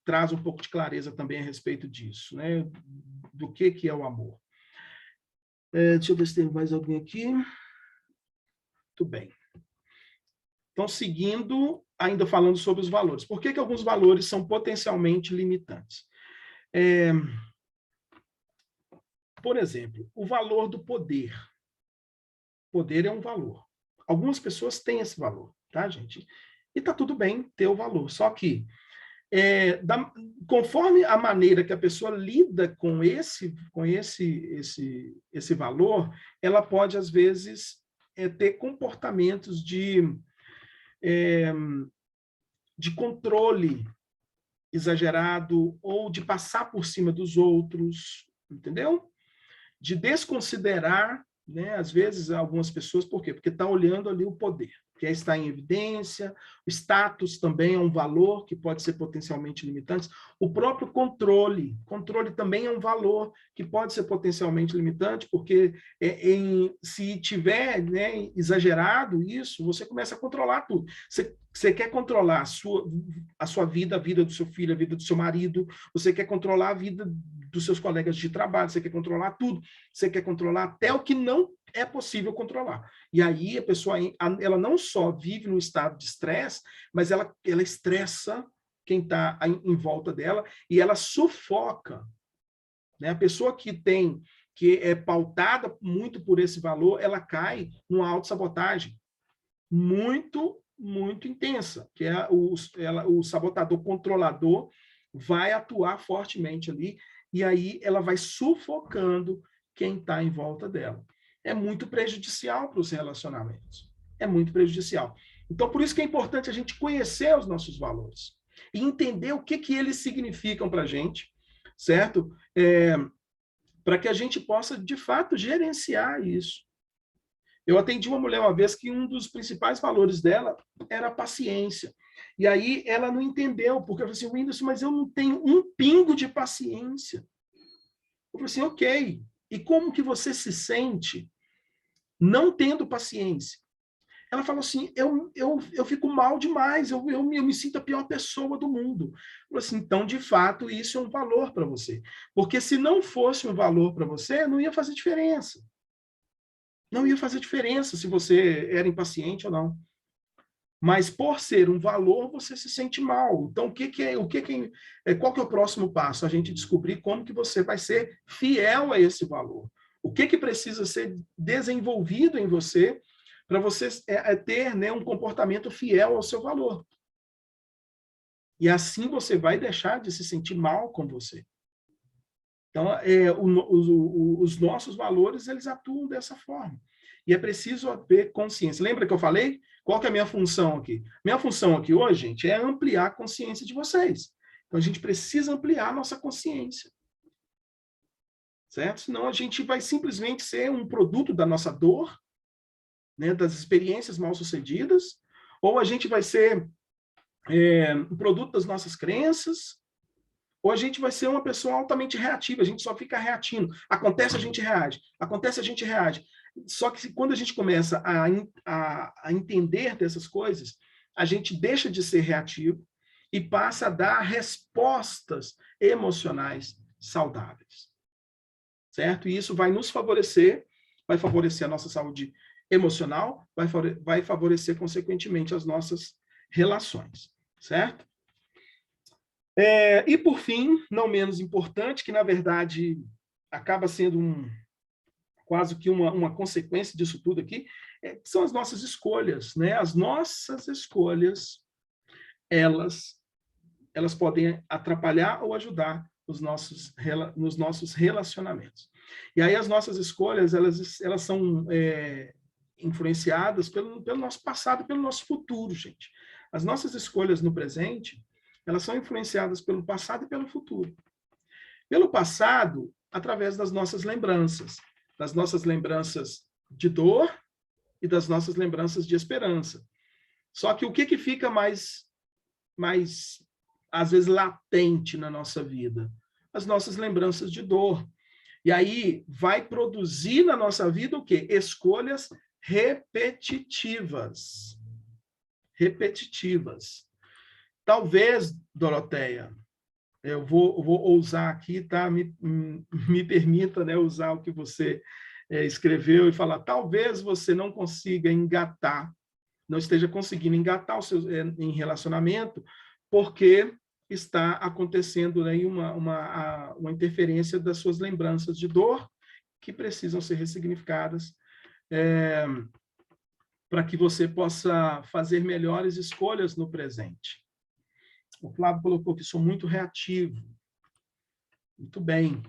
traz um pouco de clareza também a respeito disso, né? Do que é o amor. Deixa eu ver se tem mais alguém aqui. Muito bem. Então, seguindo, ainda falando sobre os valores. Por que alguns valores são potencialmente limitantes? Por exemplo, o valor do poder. Poder é um valor. Algumas pessoas têm esse valor, tá, gente? E tá tudo bem ter o valor. Só que, conforme a maneira que a pessoa lida com esse valor, ela pode, às vezes, ter comportamentos de controle exagerado ou de passar por cima dos outros, entendeu? De desconsiderar, né, às vezes, algumas pessoas, por quê? Porque está olhando ali o poder, que está em evidência, o status também é um valor que pode ser potencialmente limitante, o próprio controle também é um valor que pode ser potencialmente limitante, porque se tiver, né, exagerado isso, você começa a controlar tudo. Você quer controlar a sua vida, a vida do seu filho, a vida do seu marido, você quer controlar a vida dos seus colegas de trabalho, você quer controlar tudo, você quer controlar até o que não é possível controlar. E aí a pessoa, ela não só vive num estado de estresse, mas ela estressa quem está em volta dela e ela sufoca, né? A pessoa que é pautada muito por esse valor, ela cai numa autossabotagem muito, muito intensa, que é o sabotador controlador vai atuar fortemente ali, e aí ela vai sufocando quem está em volta dela. É muito prejudicial para os relacionamentos. É muito prejudicial. Então, por isso que é importante a gente conhecer os nossos valores e entender o que eles significam para a gente, certo? Para que a gente possa, de fato, gerenciar isso. Eu atendi uma mulher uma vez que um dos principais valores dela era a paciência. E aí ela não entendeu, porque eu falei assim, Whindersson, mas eu não tenho um pingo de paciência. Eu falei assim, ok. E como que você se sente não tendo paciência? ela falou assim, eu fico mal demais, eu me sinto a pior pessoa do mundo. Eu falei assim, então, de fato, isso é um valor para você. Porque se não fosse um valor para você, não ia fazer diferença. Não ia fazer diferença se você era impaciente ou não. Mas por ser um valor, você se sente mal. Então, qual que é o próximo passo? A gente descobrir como que você vai ser fiel a esse valor. O que precisa ser desenvolvido em você para você ter, né, um comportamento fiel ao seu valor. E assim você vai deixar de se sentir mal com você. Então, os nossos valores, eles atuam dessa forma. E é preciso haver consciência. Lembra que eu falei? Qual que é a minha função aqui? Minha função aqui hoje, gente, é ampliar a consciência de vocês. Então, a gente precisa ampliar a nossa consciência. Certo? Senão a gente vai simplesmente ser um produto da nossa dor, né, das experiências mal-sucedidas, ou a gente vai ser um produto das nossas crenças, ou a gente vai ser uma pessoa altamente reativa, a gente só fica reagindo. Acontece, a gente reage. Acontece, a gente reage. Só que quando a gente começa a entender dessas coisas, a gente deixa de ser reativo e passa a dar respostas emocionais saudáveis. Certo? E isso vai nos favorecer, vai favorecer a nossa saúde emocional, vai favorecer, consequentemente, as nossas relações. Certo? E, por fim, não menos importante, que, na verdade, acaba sendo quase que uma consequência disso tudo aqui, são as nossas escolhas. Né? As nossas escolhas, elas podem atrapalhar ou ajudar nos nossos relacionamentos. E aí as nossas escolhas, elas são influenciadas pelo nosso passado e pelo nosso futuro, gente. As nossas escolhas no presente, elas são influenciadas pelo passado e pelo futuro. Pelo passado, através das nossas lembranças de dor e das nossas lembranças de esperança. Só que o que fica mais, às vezes, latente na nossa vida? As nossas lembranças de dor. E aí vai produzir na nossa vida o quê? Escolhas repetitivas. Repetitivas. Talvez, Doroteia, eu vou ousar aqui, tá? Me permita, né, usar o que você escreveu e falar, talvez você não consiga engatar, não esteja conseguindo engatar em relacionamento, porque está acontecendo aí uma interferência das suas lembranças de dor que precisam ser ressignificadas para que você possa fazer melhores escolhas no presente. O Flávio colocou que sou muito reativo. Muito bem.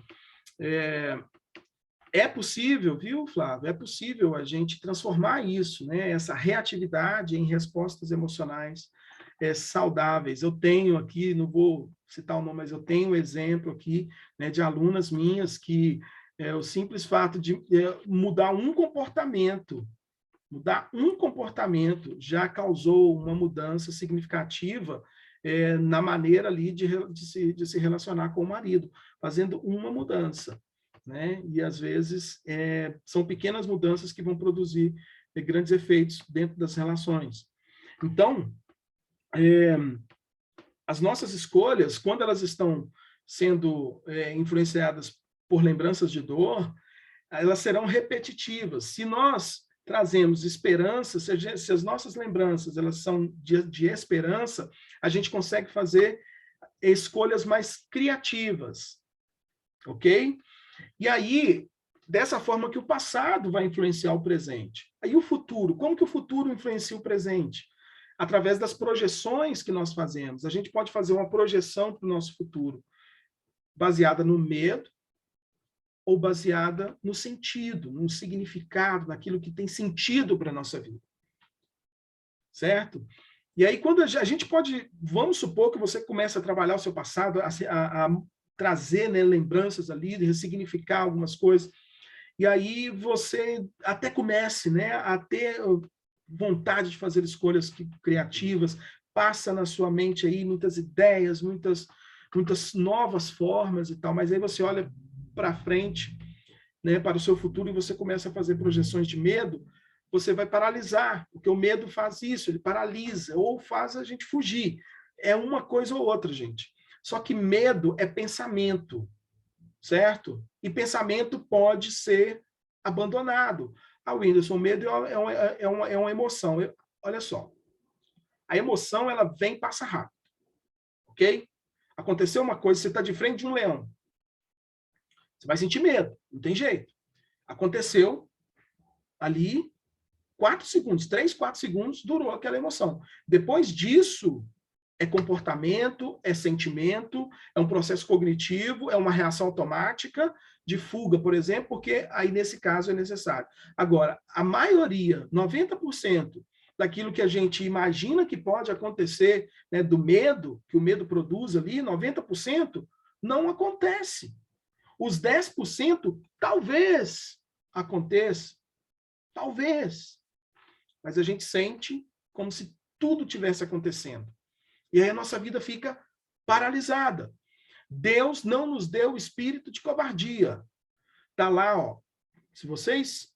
É possível, viu, Flávio? É possível a gente transformar isso, né? Essa reatividade em respostas emocionais saudáveis. Eu tenho aqui, não vou citar o nome, mas eu tenho um exemplo aqui, né, de alunas minhas que o simples fato de mudar um comportamento já causou uma mudança significativa na maneira ali de se relacionar com o marido, fazendo uma mudança. Né? E, às vezes, são pequenas mudanças que vão produzir grandes efeitos dentro das relações. Então, as nossas escolhas, quando elas estão sendo influenciadas por lembranças de dor, elas serão repetitivas. Se nós trazemos esperança, se as nossas lembranças elas são de esperança, a gente consegue fazer escolhas mais criativas, ok? E aí, dessa forma que o passado vai influenciar o presente. Aí o futuro, como que o futuro influencia o presente? Através das projeções que nós fazemos. A gente pode fazer uma projeção para o nosso futuro, baseada no medo, ou baseada no sentido, no significado, naquilo que tem sentido para a nossa vida. Certo? E aí, quando a gente pode, vamos supor que você começa a trabalhar o seu passado, a trazer, né, lembranças ali, ressignificar algumas coisas, e aí você até comece, né, a ter vontade de fazer escolhas criativas, passa na sua mente aí muitas ideias, muitas novas formas e tal, mas aí você olha para frente, né, para o seu futuro, e você começa a fazer projeções de medo, você vai paralisar, porque o medo faz isso, ele paralisa, ou faz a gente fugir. É uma coisa ou outra, gente. Só que medo é pensamento, certo? E pensamento pode ser abandonado. Ah, Whindersson, o medo é uma emoção. Olha só, a emoção, ela vem e passa rápido, ok? Aconteceu uma coisa, você está de frente de um leão. Você vai sentir medo, não tem jeito. Aconteceu ali 4 segundos, 3, 4 segundos, durou aquela emoção. Depois disso, é comportamento, é sentimento, é um processo cognitivo, é uma reação automática de fuga, por exemplo, porque aí nesse caso é necessário. Agora, a maioria, 90% daquilo que a gente imagina que pode acontecer, né, do medo, que o medo produz ali, 90% não acontece. Os 10% talvez aconteça, talvez, mas a gente sente como se tudo tivesse acontecendo. E aí a nossa vida fica paralisada. Deus não nos deu o espírito de covardia. Está lá, ó. Se vocês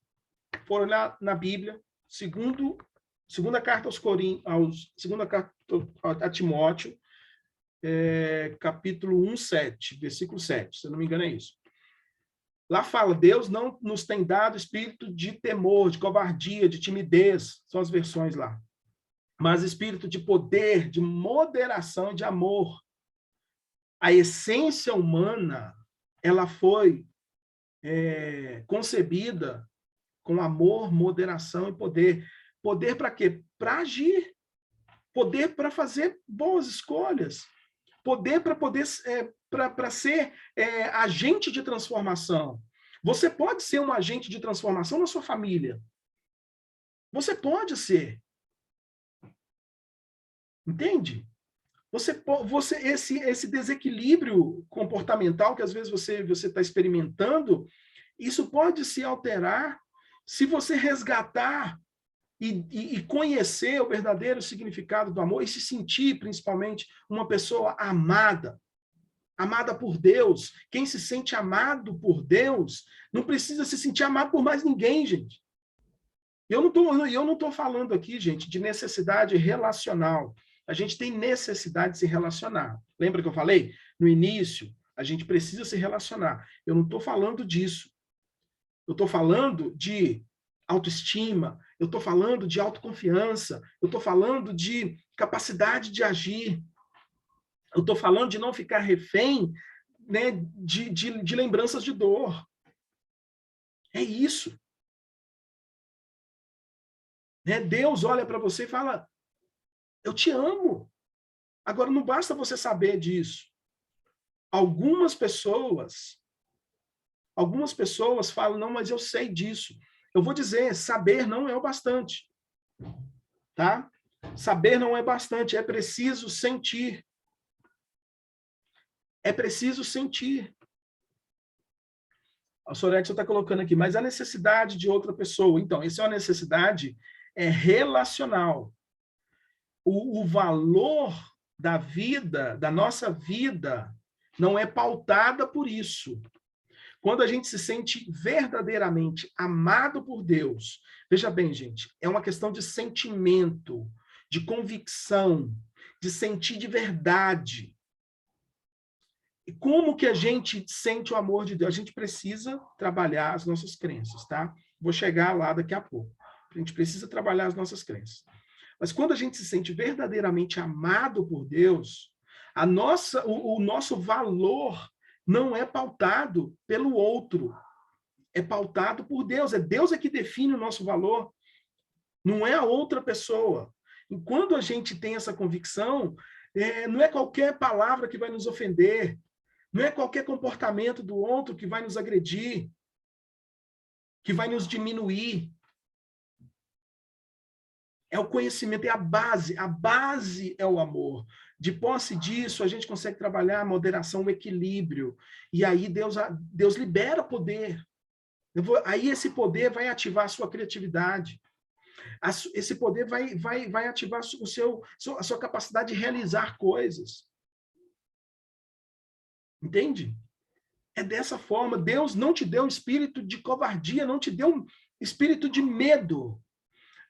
forem olhar na Bíblia, segunda carta aos Coríntios, segunda carta a Timóteo, capítulo 1, 7, versículo 7, se eu não me engano é isso. Lá fala, Deus não nos tem dado espírito de temor, de covardia, de timidez, são as versões lá. Mas espírito de poder, de moderação e de amor. A essência humana, ela foi concebida com amor, moderação e poder. Poder para quê? Para agir. Poder para fazer boas escolhas. Poder para ser agente de transformação. Você pode ser um agente de transformação na sua família. Você pode ser. Entende? Esse desequilíbrio comportamental que às vezes você está experimentando, isso pode se alterar se você resgatar e conhecer o verdadeiro significado do amor e se sentir, principalmente, uma pessoa amada. Amada por Deus. Quem se sente amado por Deus não precisa se sentir amado por mais ninguém, gente. Eu não estou falando aqui, gente, de necessidade relacional. A gente tem necessidade de se relacionar. Lembra que eu falei? No início, a gente precisa se relacionar. Eu não estou falando disso. Eu estou falando de autoestima, eu estou falando de autoconfiança, eu estou falando de capacidade de agir, eu estou falando de não ficar refém, né, de lembranças de dor. É isso. Né? Deus olha para você e fala, eu te amo. Agora, não basta você saber disso. Algumas pessoas falam, não, mas eu sei disso. Eu vou dizer, saber não é o bastante. Tá? Saber não é bastante, é preciso sentir. É preciso sentir. A Sorete está colocando aqui, mas a necessidade de outra pessoa. Então, isso é uma necessidade relacional. O valor da vida, da nossa vida, não é pautada por isso. Quando a gente se sente verdadeiramente amado por Deus, veja bem, gente, é uma questão de sentimento, de convicção, de sentir de verdade. E como que a gente sente o amor de Deus? A gente precisa trabalhar as nossas crenças, tá? Vou chegar lá daqui a pouco. A gente precisa trabalhar as nossas crenças. Mas quando a gente se sente verdadeiramente amado por Deus, o nosso valor não é pautado pelo outro, é pautado por Deus. É Deus que define o nosso valor, não é a outra pessoa. E quando a gente tem essa convicção, não é qualquer palavra que vai nos ofender, não é qualquer comportamento do outro que vai nos agredir, que vai nos diminuir. É o conhecimento, é a base é o amor. De posse disso, a gente consegue trabalhar a moderação, o equilíbrio, e aí Deus libera poder. Aí esse poder vai ativar a sua criatividade. Esse poder vai ativar a sua capacidade de realizar coisas. Entende? É dessa forma. Deus não te deu um espírito de covardia, não te deu um espírito de medo.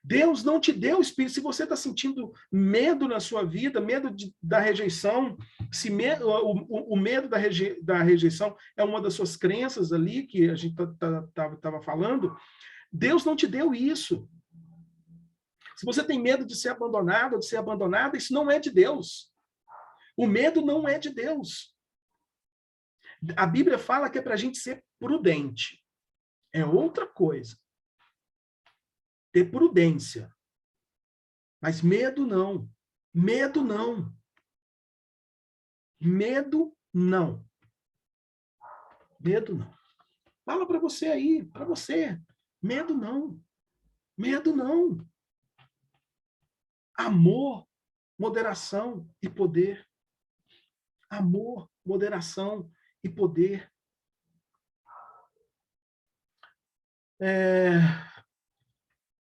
Deus não te deu o espírito. Se você está sentindo medo na sua vida, medo da rejeição, se o medo da rejeição é uma das suas crenças ali, que a gente estava falando, Deus não te deu isso. Se você tem medo de ser abandonado ou de ser abandonada, isso não é de Deus. O medo não é de Deus. A Bíblia fala que é para a gente ser prudente. É outra coisa. Ter prudência. Mas medo não. Medo não. Medo não. Medo não. Fala para você aí, para você. Medo não. Medo não. Amor, moderação e poder. Amor, moderação e poder.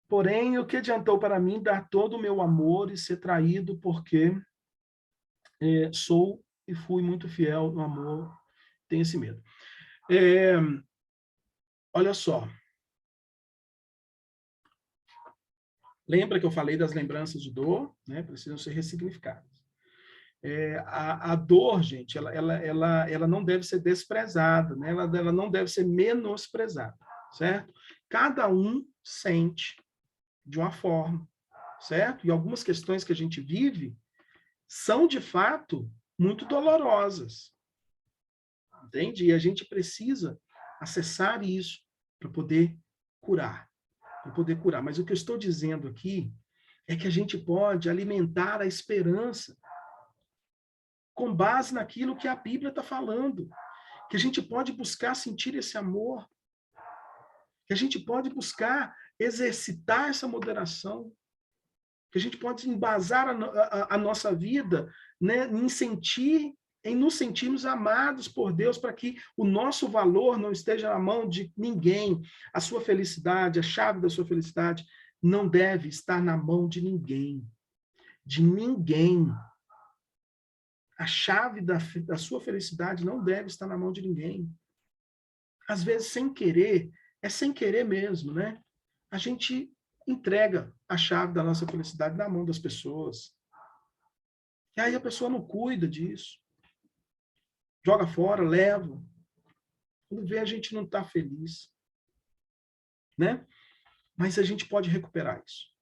Porém, o que adiantou para mim dar todo o meu amor e ser traído porque sou e fui muito fiel no amor, tenho esse medo. Olha só. Lembra que eu falei das lembranças de dor, né? Precisam ser ressignificadas. A dor, gente, ela não deve ser desprezada, né? Ela não deve ser menosprezada, certo? Cada um sente de uma forma, certo? E algumas questões que a gente vive são, de fato, muito dolorosas, entende? E a gente precisa acessar isso para poder curar, Mas o que eu estou dizendo aqui é que a gente pode alimentar a esperança com base naquilo que a Bíblia está falando, que a gente pode buscar sentir esse amor, que a gente pode buscar exercitar essa moderação, que a gente pode embasar a nossa vida, né, em nos sentirmos amados por Deus, para que o nosso valor não esteja na mão de ninguém. A sua felicidade, a chave da sua felicidade, não deve estar na mão de ninguém. De ninguém. A chave da sua felicidade não deve estar na mão de ninguém. Às vezes, sem querer, é sem querer mesmo, né? A gente entrega a chave da nossa felicidade na mão das pessoas. E aí a pessoa não cuida disso. Joga fora, leva. Quando vê, a gente não está feliz. Né? Mas a gente pode recuperar isso.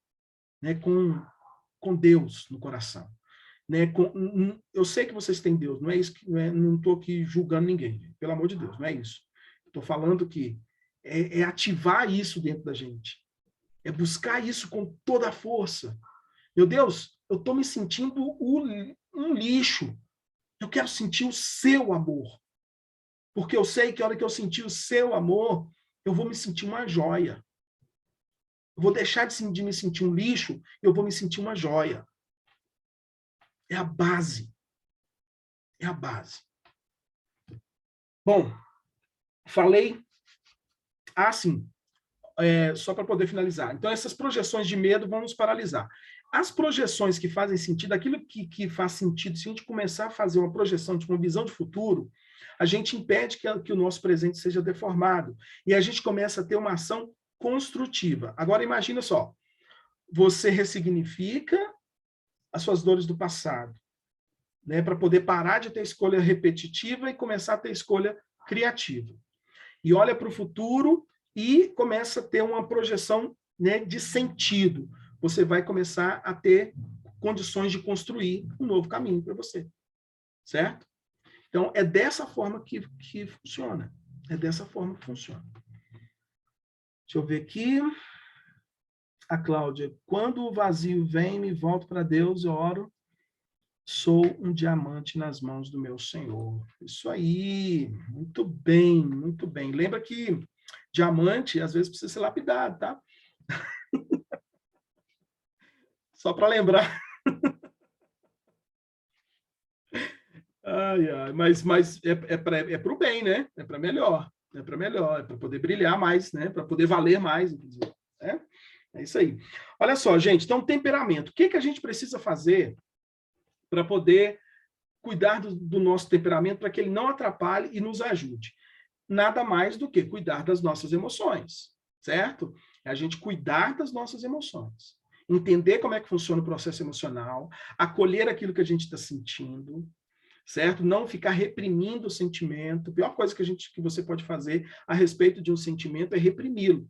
Né? Com Deus no coração. Né? Eu sei que vocês têm Deus, não é isso, não estou aqui julgando ninguém, pelo amor de Deus, não é isso. Estou falando que é ativar isso dentro da gente, é buscar isso com toda a força. Meu Deus, eu estou me sentindo um lixo, eu quero sentir o seu amor, porque eu sei que a hora que eu sentir o seu amor, eu vou me sentir uma joia. Eu vou deixar de me sentir um lixo, e eu vou me sentir uma joia. É a base. É a base. Bom, falei assim, só para poder finalizar. Então, essas projeções de medo vão nos paralisar. As projeções que fazem sentido, aquilo que faz sentido, se a gente começar a fazer uma projeção de uma visão de futuro, a gente impede que o nosso presente seja deformado. E a gente começa a ter uma ação construtiva. Agora, imagina só, você ressignifica as suas dores do passado, né, para poder parar de ter escolha repetitiva e começar a ter escolha criativa. E olha para o futuro e começa a ter uma projeção, né, de sentido. Você vai começar a ter condições de construir um novo caminho para você. Certo? Então, é dessa forma que funciona. É dessa forma que funciona. Deixa eu ver aqui. A Cláudia. Quando o vazio vem, me volto para Deus, eu oro. Sou um diamante nas mãos do meu Senhor. Isso aí. Muito bem, muito bem. Lembra que diamante, às vezes, precisa ser lapidado, tá? Só para lembrar. Ai, ai, mas é para o bem, né? É para melhor. É para melhor, é para poder brilhar mais, né? Para poder valer mais, inclusive. É isso aí. Olha só, gente, então temperamento. O que a gente precisa fazer para poder cuidar do nosso temperamento, para que ele não atrapalhe e nos ajude? Nada mais do que cuidar das nossas emoções, certo? É a gente cuidar das nossas emoções. Entender como é que funciona o processo emocional, acolher aquilo que a gente está sentindo, certo? Não ficar reprimindo o sentimento. A pior coisa que você pode fazer a respeito de um sentimento é reprimi-lo.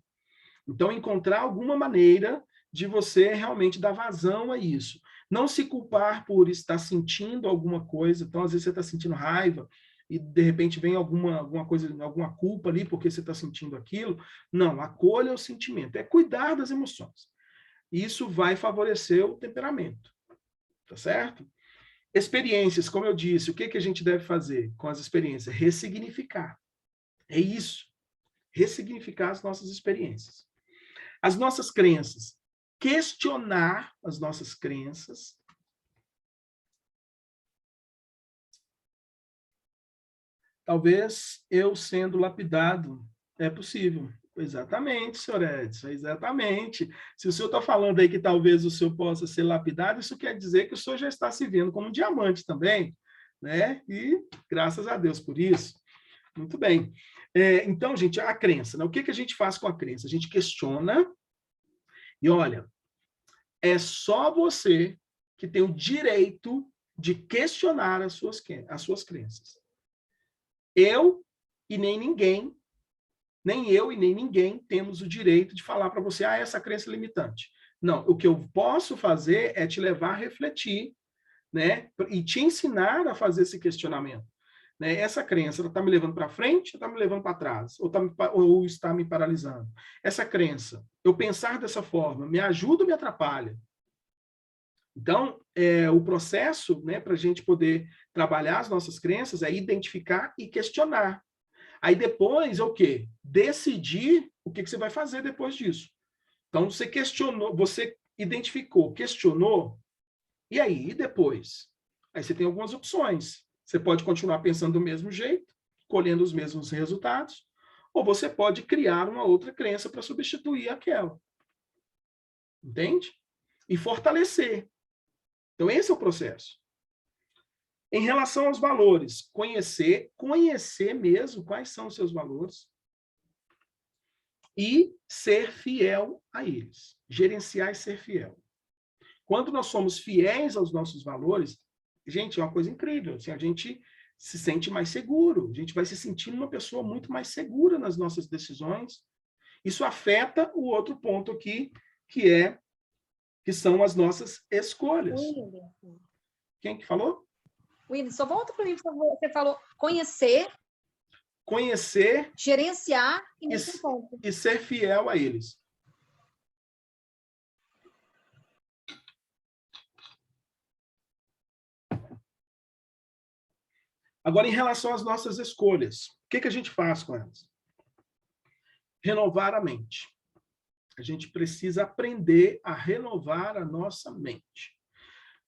Então, encontrar alguma maneira de você realmente dar vazão a isso. Não se culpar por estar sentindo alguma coisa. Então, às vezes você está sentindo raiva e, de repente, vem alguma coisa, alguma culpa ali porque você está sentindo aquilo. Não, acolha o sentimento. É cuidar das emoções. Isso vai favorecer o temperamento. Tá certo? Experiências, como eu disse, o que a gente deve fazer com as experiências? Ressignificar. É isso. Ressignificar as nossas experiências. As nossas crenças. Questionar as nossas crenças. Talvez eu sendo lapidado. É possível. Exatamente, senhor Edson, exatamente. Se o senhor está falando aí que talvez o senhor possa ser lapidado, isso quer dizer que o senhor já está se vendo como um diamante também, né? E graças a Deus por isso. Muito bem. Então, gente, a crença, né? O que a gente faz com a crença? A gente questiona e, olha, é só você que tem o direito de questionar as suas crenças. Eu e nem ninguém, nem eu e nem ninguém temos o direito de falar para você, essa crença é limitante. Não, o que eu posso fazer é te levar a refletir, né? E te ensinar a fazer esse questionamento. Né? Essa crença está me levando para frente ou está me levando para trás? Ou está me paralisando? Essa crença, eu pensar dessa forma, me ajuda ou me atrapalha? Então, o processo, né, para a gente poder trabalhar as nossas crenças é identificar e questionar. Aí depois, o quê? Decidir o que você vai fazer depois disso. Então, você questionou, você identificou, questionou, e aí? E depois? Aí você tem algumas opções. Você pode continuar pensando do mesmo jeito, colhendo os mesmos resultados, ou você pode criar uma outra crença para substituir aquela. Entende? E fortalecer. Então, esse é o processo. Em relação aos valores, conhecer mesmo quais são os seus valores e ser fiel a eles. Gerenciar e ser fiel. Quando nós somos fiéis aos nossos valores, gente, é uma coisa incrível. Assim, a gente se sente mais seguro. A gente vai se sentindo uma pessoa muito mais segura nas nossas decisões. Isso afeta o outro ponto aqui, que são as nossas escolhas. Quem que falou? William, só volta para mim, por favor. Você falou conhecer, gerenciar e ser fiel a eles. Agora, em relação às nossas escolhas, o que a gente faz com elas? Renovar a mente. A gente precisa aprender a renovar a nossa mente.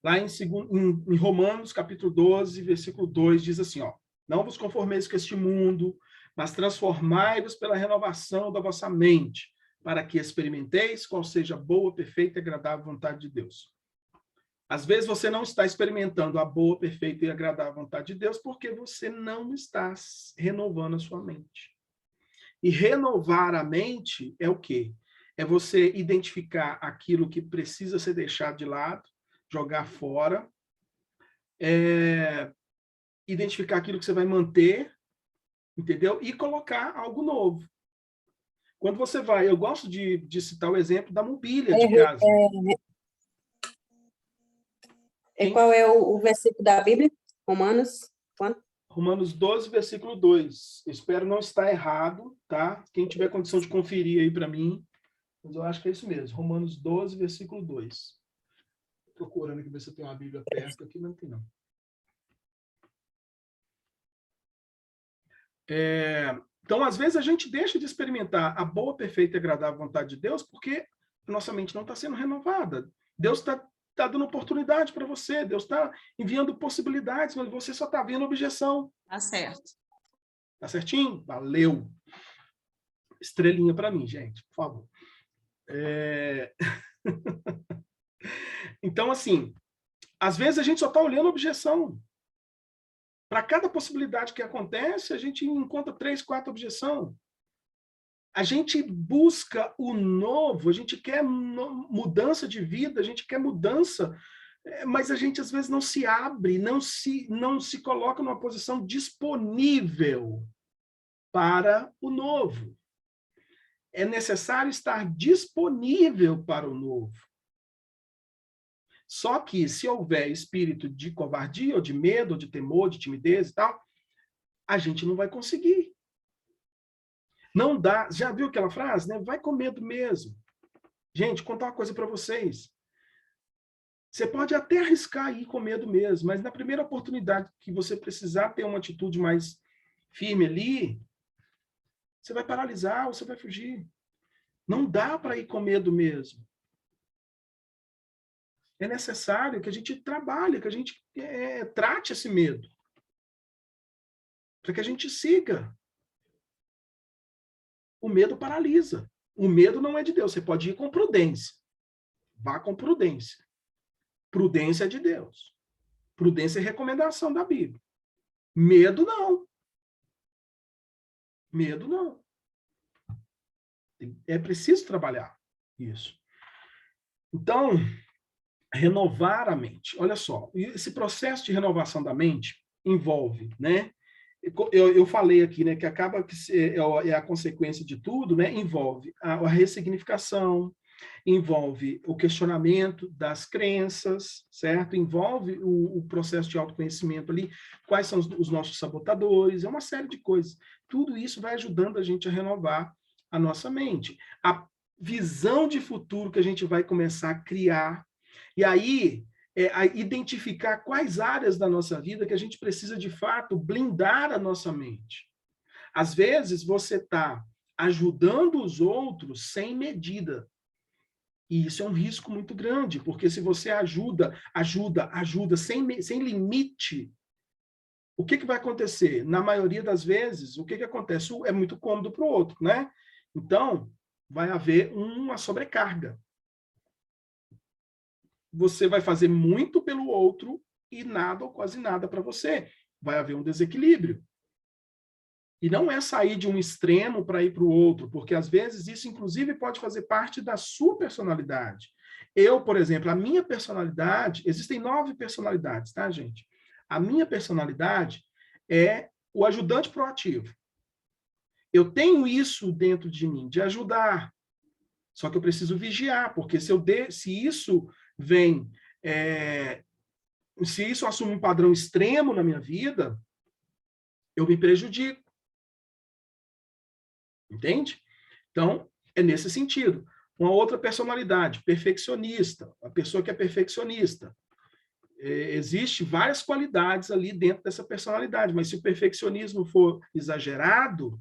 Lá em Romanos, capítulo 12, versículo 2, diz assim, não vos conformeis com este mundo, mas transformai-vos pela renovação da vossa mente, para que experimenteis qual seja a boa, perfeita e agradável vontade de Deus. Às vezes você não está experimentando a boa, perfeita e agradável vontade de Deus porque você não está renovando a sua mente. E renovar a mente é o quê? É você identificar aquilo que precisa ser deixado de lado, jogar fora, identificar aquilo que você vai manter, entendeu? E colocar algo novo. Quando você vai, eu gosto de citar o exemplo da mobília de casa. Qual é o versículo da Bíblia? Romanos, quanto? Romanos 12, versículo 2. Espero não estar errado, tá? Quem tiver condição de conferir aí para mim, mas eu acho que é isso mesmo. Romanos 12, versículo 2. Procurando aqui ver se eu tenho uma Bíblia perto aqui, não tem não. Então, às vezes, a gente deixa de experimentar a boa, perfeita e agradável vontade de Deus porque a nossa mente não está sendo renovada. Deus está dando oportunidade para você, Deus está enviando possibilidades, mas você só está vendo objeção. Tá certo. Tá certinho? Valeu. Estrelinha para mim, gente, por favor. Então, assim, às vezes a gente só está olhando objeção. Para cada possibilidade que acontece, a gente encontra 3, 4 objeções. A gente busca o novo, a gente quer mudança de vida, a gente quer mudança, mas a gente às vezes não se abre, não se coloca numa posição disponível para o novo. É necessário estar disponível para o novo. Só que se houver espírito de covardia, ou de medo, ou de temor, de timidez e tal, a gente não vai conseguir. Não dá. Já viu aquela frase, né? Vai com medo mesmo. Gente, contar uma coisa para vocês. Você pode até arriscar ir com medo mesmo, mas na primeira oportunidade que você precisar ter uma atitude mais firme ali, você vai paralisar ou você vai fugir. Não dá para ir com medo mesmo. É necessário que a gente trabalhe, que a gente trate esse medo. Para que a gente siga. O medo paralisa. O medo não é de Deus. Você pode ir com prudência. Vá com prudência. Prudência é de Deus. Prudência é recomendação da Bíblia. Medo não. Medo não. É preciso trabalhar isso. Então, renovar a mente. Olha só, esse processo de renovação da mente envolve, né? Eu falei aqui, né, que acaba que é a consequência de tudo, né? Envolve a ressignificação, envolve o questionamento das crenças, certo? Envolve o processo de autoconhecimento ali, quais são os nossos sabotadores, é uma série de coisas. Tudo isso vai ajudando a gente a renovar a nossa mente. A visão de futuro que a gente vai começar a criar, e aí a identificar quais áreas da nossa vida que a gente precisa, de fato, blindar a nossa mente. Às vezes, você está ajudando os outros sem medida. E isso é um risco muito grande, porque se você ajuda sem limite, o que vai acontecer? Na maioria das vezes, o que acontece? É muito cômodo para o outro, né? Então, vai haver uma sobrecarga. Você vai fazer muito pelo outro e nada ou quase nada para você. Vai haver um desequilíbrio. E não é sair de um extremo para ir para o outro, porque às vezes isso, inclusive, pode fazer parte da sua personalidade. Eu, por exemplo, a minha personalidade, existem 9 personalidades, tá, gente? A minha personalidade é o ajudante proativo. Eu tenho isso dentro de mim, de ajudar. Só que eu preciso vigiar, porque se isso vem, se isso assume um padrão extremo na minha vida, eu me prejudico. Entende? Então, é nesse sentido. Uma outra personalidade, perfeccionista, a pessoa que é perfeccionista. Existe várias qualidades ali dentro dessa personalidade, mas se o perfeccionismo for exagerado,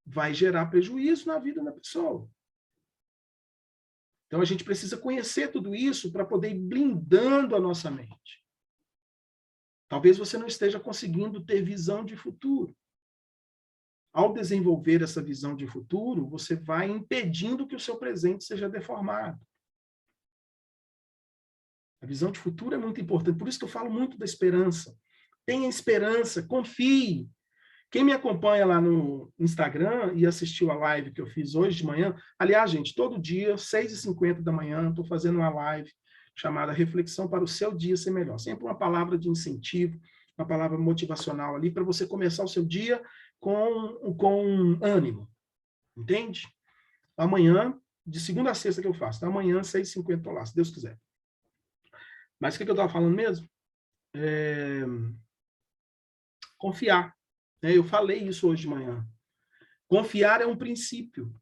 vai gerar prejuízo na vida da pessoa. Então, a gente precisa conhecer tudo isso para poder ir blindando a nossa mente. Talvez você não esteja conseguindo ter visão de futuro. Ao desenvolver essa visão de futuro, você vai impedindo que o seu presente seja deformado. A visão de futuro é muito importante. Por isso que eu falo muito da esperança. Tenha esperança, confie. Quem me acompanha lá no Instagram e assistiu a live que eu fiz hoje de manhã, aliás, gente, todo dia, 6h50 da manhã, estou fazendo uma live chamada Reflexão para o seu dia ser melhor. Sempre uma palavra de incentivo, uma palavra motivacional ali, para você começar o seu dia com ânimo. Entende? Amanhã, de segunda a sexta que eu faço. Então, amanhã, 6h50, estou lá, se Deus quiser. Mas o que eu estava falando mesmo? Confiar. Eu falei isso hoje de manhã. Confiar é um princípio.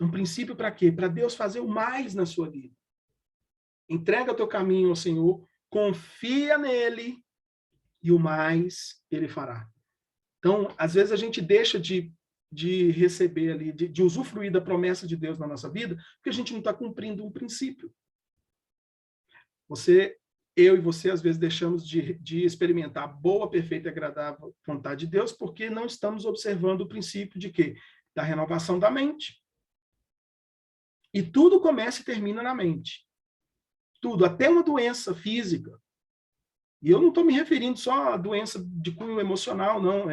Um princípio para quê? Para Deus fazer o mais na sua vida. Entrega o teu caminho ao Senhor, confia nele e o mais ele fará. Então, às vezes a gente deixa de receber ali, de usufruir da promessa de Deus na nossa vida, porque a gente não está cumprindo um princípio. Eu e você, às vezes, deixamos de experimentar a boa, perfeita e agradável vontade de Deus porque não estamos observando o princípio de quê? Da renovação da mente. E tudo começa e termina na mente. Tudo, até uma doença física. E eu não estou me referindo só à doença de cunho emocional, não,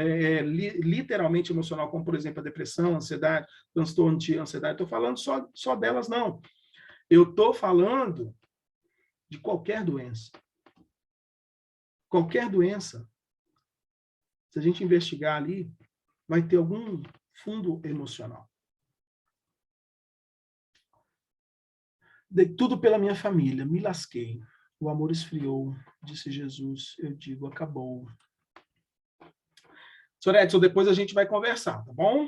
literalmente emocional, como, por exemplo, a depressão, a ansiedade, transtorno de ansiedade. Estou falando só delas, não. Eu estou falando de qualquer doença. Qualquer doença, se a gente investigar ali, vai ter algum fundo emocional. Dei tudo pela minha família, me lasquei. O amor esfriou, disse Jesus, eu digo, acabou. Senhor Edson, depois a gente vai conversar, tá bom?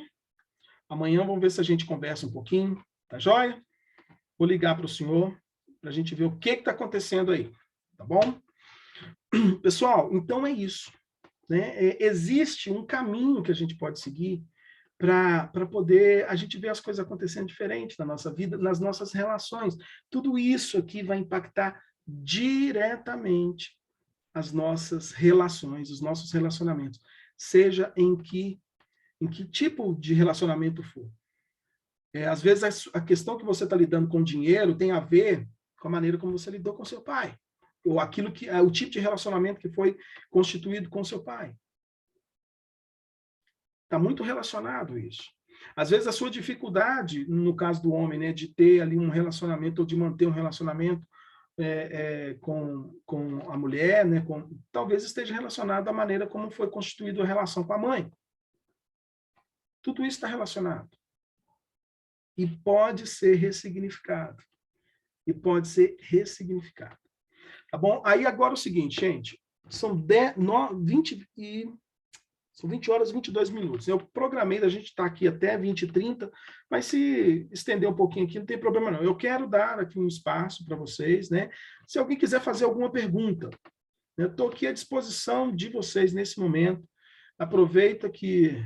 Amanhã vamos ver se a gente conversa um pouquinho, tá joia? Vou ligar para o senhor, para a gente ver o que está acontecendo aí, tá bom? Pessoal, então é isso, né? Existe um caminho que a gente pode seguir para poder a gente ver as coisas acontecendo diferente na nossa vida, nas nossas relações. Tudo isso aqui vai impactar diretamente as nossas relações, os nossos relacionamentos, seja em que tipo de relacionamento for. Às vezes a questão que você está lidando com dinheiro tem a ver com a maneira como você lidou com seu pai, ou aquilo que o tipo de relacionamento que foi constituído com seu pai. Está muito relacionado isso. Às vezes a sua dificuldade, no caso do homem, né, de ter ali um relacionamento ou de manter um relacionamento com a mulher, né, talvez esteja relacionado à maneira como foi constituída a relação com a mãe. Tudo isso está relacionado. E pode ser ressignificado. Tá bom? Aí agora o seguinte, gente, são 20 horas e 22 minutos. Eu programei da gente estar aqui até 20h30, mas se estender um pouquinho aqui, não tem problema não. Eu quero dar aqui um espaço para vocês, né? Se alguém quiser fazer alguma pergunta, eu estou aqui à disposição de vocês nesse momento. Aproveita que,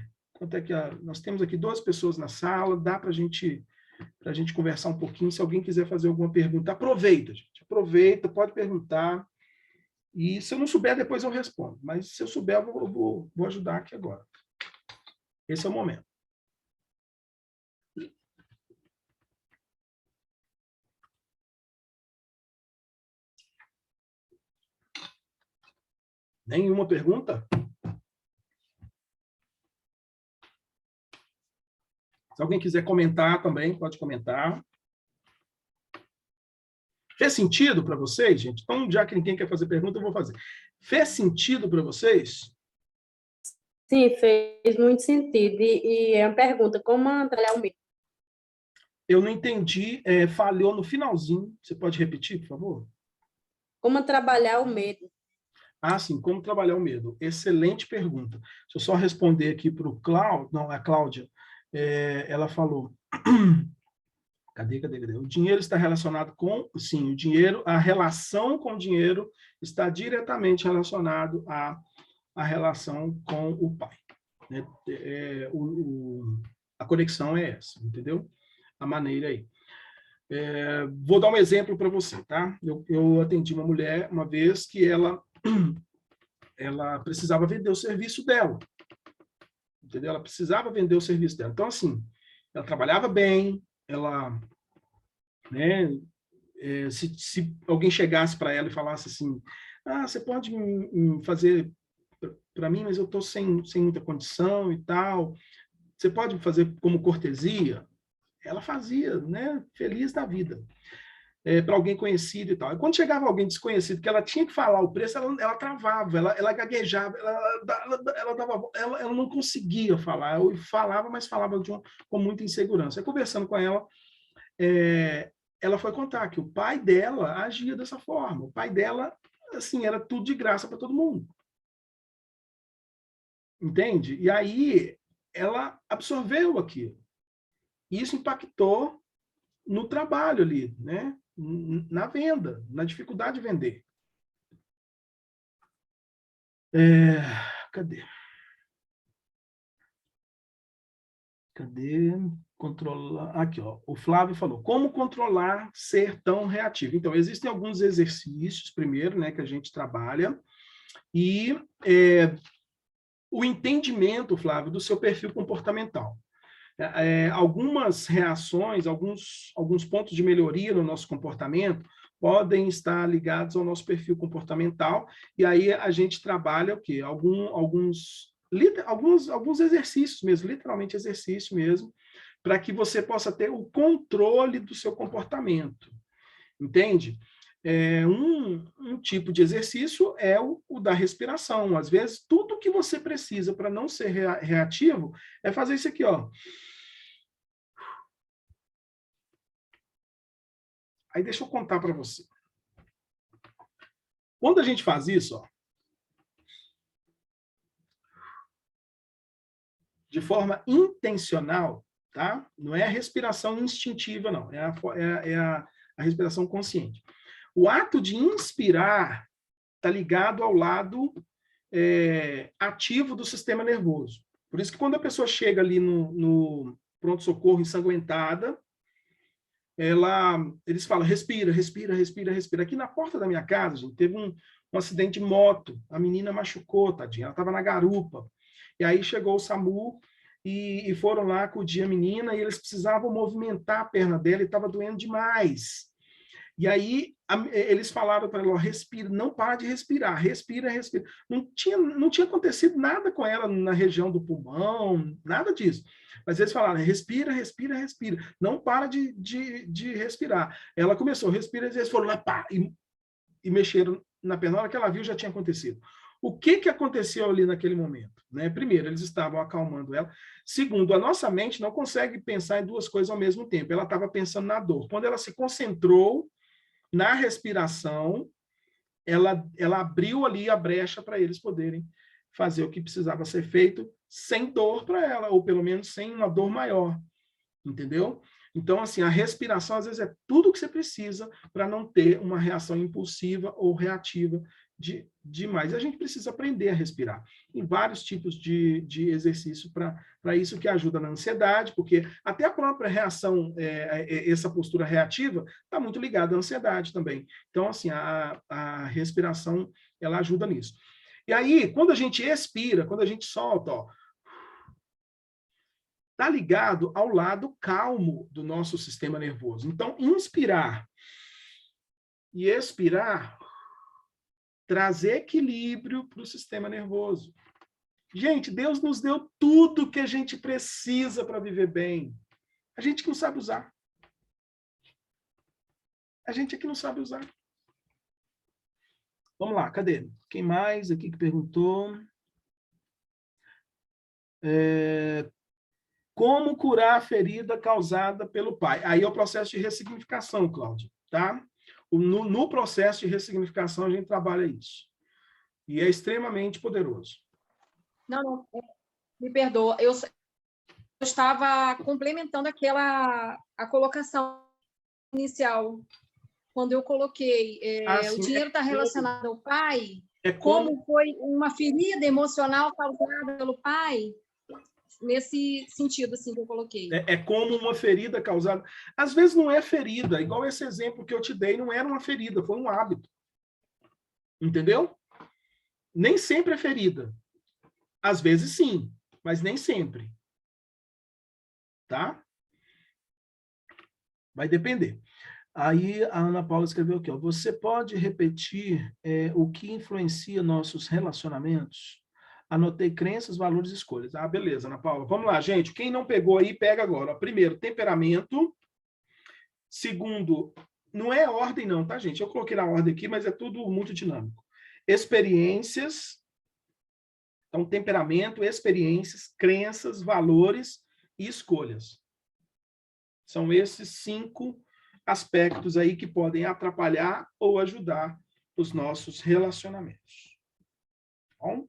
nós temos aqui 2 pessoas na sala, dá para a gente conversar um pouquinho. Se alguém quiser fazer alguma pergunta, aproveita, gente. Aproveita, pode perguntar. E se eu não souber, depois eu respondo. Mas se eu souber, eu vou ajudar aqui agora. Esse é o momento. Nenhuma pergunta? Se alguém quiser comentar também, pode comentar. Fez sentido para vocês, gente? Então, já que ninguém quer fazer pergunta, eu vou fazer. Fez sentido para vocês? Sim, fez muito sentido. E é uma pergunta, como trabalhar o medo? Eu não entendi, falhou no finalzinho. Você pode repetir, por favor? Como trabalhar o medo? Ah, sim, como trabalhar o medo? Excelente pergunta. Deixa eu só responder aqui para o Cláudio. Não, a Cláudia. Ela falou... Cadê? O dinheiro está relacionado com... Sim, o dinheiro, a relação com o dinheiro está diretamente relacionado à relação com o pai. Né? A conexão é essa, entendeu? A maneira aí. Vou dar um exemplo para você, tá? Eu atendi uma mulher uma vez que ela precisava vender o serviço dela. Entendeu? Ela precisava vender o serviço dela. Então, assim, ela trabalhava bem, ela... Né, se alguém chegasse para ela e falasse assim, você pode fazer para mim, mas eu estou sem muita condição e tal, você pode fazer como cortesia? Ela fazia, né, feliz da vida, para alguém conhecido e tal. E quando chegava alguém desconhecido, que ela tinha que falar o preço, ela travava, ela gaguejava, ela não conseguia falar, eu falava, mas falava com muita insegurança. Conversando com ela, ela foi contar que o pai dela agia dessa forma. O pai dela, assim, era tudo de graça para todo mundo. Entende? E aí, ela absorveu aquilo. E isso impactou no trabalho ali, né? Na venda, na dificuldade de vender. Cadê? Controlar. Aqui, ó. O Flávio falou, como controlar ser tão reativo? Então, existem alguns exercícios, primeiro, né, que a gente trabalha, e o entendimento, Flávio, do seu perfil comportamental. Algumas reações, alguns pontos de melhoria no nosso comportamento podem estar ligados ao nosso perfil comportamental, e aí a gente trabalha o quê? Alguns exercícios mesmo, literalmente exercício mesmo, para que você possa ter o controle do seu comportamento. Entende? Um tipo de exercício é o da respiração. Às vezes, tudo que você precisa para não ser reativo é fazer isso aqui, ó. Aí deixa eu contar para você. Quando a gente faz isso, ó, de forma intencional, tá? Não é a respiração instintiva, não. É a respiração consciente. O ato de inspirar está ligado ao lado ativo do sistema nervoso. Por isso que quando a pessoa chega ali no pronto-socorro ensanguentada, eles falam, respira, respira, respira, respira. Aqui na porta da minha casa, gente, teve um acidente de moto, a menina machucou, tadinha, ela estava na garupa. E aí chegou o SAMU e foram lá acudir a menina e eles precisavam movimentar a perna dela e estava doendo demais. E aí eles falaram para ela, respira, não para de respirar, respira, respira. Não tinha acontecido nada com ela na região do pulmão, nada disso. Mas eles falaram, respira, respira, respira. Não para de respirar. Ela começou, respira, eles foram lá, pá, e mexeram na perna. Na hora que ela viu, já tinha acontecido. O que aconteceu ali naquele momento? Né? Primeiro, eles estavam acalmando ela. Segundo, a nossa mente não consegue pensar em duas coisas ao mesmo tempo. Ela estava pensando na dor. Quando ela se concentrou na respiração, ela abriu ali a brecha para eles poderem fazer o que precisava ser feito sem dor para ela, ou pelo menos sem uma dor maior, entendeu? Então, assim, a respiração, às vezes, é tudo que você precisa para não ter uma reação impulsiva ou reativa demais. A gente precisa aprender a respirar. Tem vários tipos de exercício para isso, que ajuda na ansiedade, porque até a própria reação, essa postura reativa, está muito ligada à ansiedade também. Então, assim, a respiração, ela ajuda nisso. E aí, quando a gente expira, quando a gente solta, ó, está ligado ao lado calmo do nosso sistema nervoso. Então, inspirar e expirar trazer equilíbrio para o sistema nervoso. Gente, Deus nos deu tudo que a gente precisa para viver bem. A gente que não sabe usar. A gente aqui não sabe usar. Vamos lá, cadê? Quem mais aqui que perguntou? Como curar a ferida causada pelo pai? Aí é o processo de ressignificação, Cláudia, tá? No processo de ressignificação, a gente trabalha isso. E é extremamente poderoso. Não, me perdoa. Eu estava complementando a colocação inicial. Quando eu coloquei, o dinheiro está relacionado ao pai, como foi uma ferida emocional causada pelo pai, nesse sentido assim que eu coloquei. É como uma ferida causada. Às vezes não é ferida, igual esse exemplo que eu te dei, não era uma ferida, foi um hábito. Entendeu? Nem sempre é ferida. Às vezes sim, mas nem sempre. Tá? Vai depender. Aí a Ana Paula escreveu aqui, ó, você pode repetir o que influencia nossos relacionamentos? Anotei crenças, valores e escolhas. Ah, beleza, Ana Paula. Vamos lá, gente. Quem não pegou aí, pega agora. Primeiro, temperamento. Segundo, não é ordem não, tá, gente? Eu coloquei na ordem aqui, mas é tudo muito dinâmico. Experiências. Então, temperamento, experiências, crenças, valores e escolhas. São esses 5 aspectos aí que podem atrapalhar ou ajudar os nossos relacionamentos. Bom?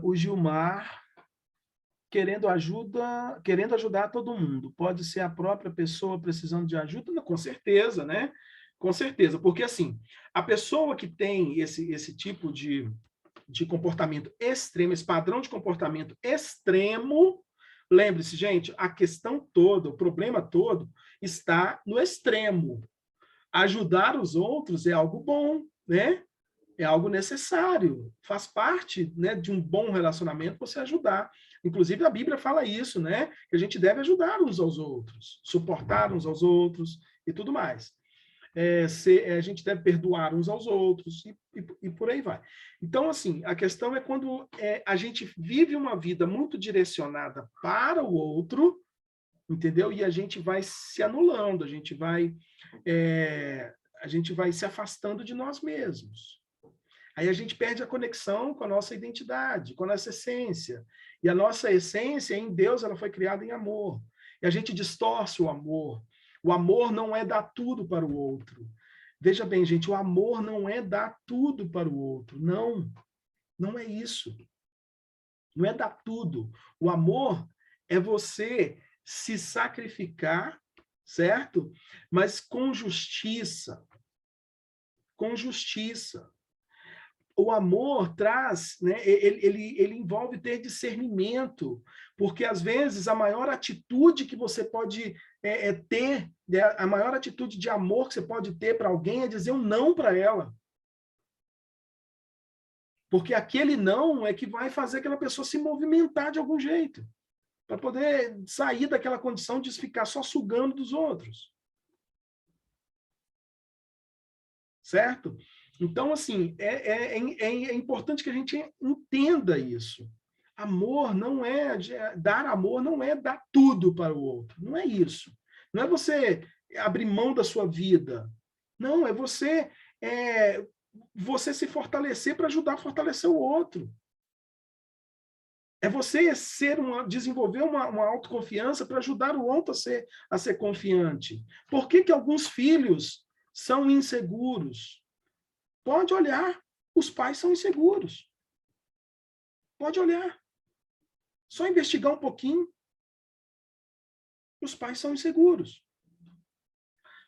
O Gilmar, querendo ajudar todo mundo. Pode ser a própria pessoa precisando de ajuda? Não, com certeza, né? Com certeza, porque assim, a pessoa que tem esse tipo de comportamento extremo, esse padrão de comportamento extremo, lembre-se, gente, a questão toda, o problema todo está no extremo. Ajudar os outros é algo bom, né? É algo necessário, faz parte, né, de um bom relacionamento você ajudar. Inclusive, a Bíblia fala isso, né? Que a gente deve ajudar uns aos outros, suportar uns aos outros e tudo mais. a gente deve perdoar uns aos outros, e por aí vai. Então, assim, a questão é quando a gente vive uma vida muito direcionada para o outro, entendeu? E a gente vai se anulando, a gente vai se afastando de nós mesmos. Aí a gente perde a conexão com a nossa identidade, com a nossa essência. E a nossa essência em Deus, ela foi criada em amor. E a gente distorce o amor. O amor não é dar tudo para o outro. Veja bem, gente, o amor não é dar tudo para o outro. Não, não é isso. Não é dar tudo. O amor é você se sacrificar, certo? Mas com justiça. Com justiça. O amor traz, né, ele envolve ter discernimento, porque às vezes a maior atitude que você pode ter, né, a maior atitude de amor que você pode ter para alguém é dizer um não para ela. Porque aquele não é que vai fazer aquela pessoa se movimentar de algum jeito, para poder sair daquela condição de ficar só sugando dos outros. Certo? Então, assim, é importante que a gente entenda isso. Amor não é... Dar amor não é dar tudo para o outro. Não é isso. Não é você abrir mão da sua vida. Não, é você se fortalecer para ajudar a fortalecer o outro. É você desenvolver uma autoconfiança para ajudar o outro a ser confiante. Por que alguns filhos são inseguros? Pode olhar, os pais são inseguros. Pode olhar. Só investigar um pouquinho. Os pais são inseguros.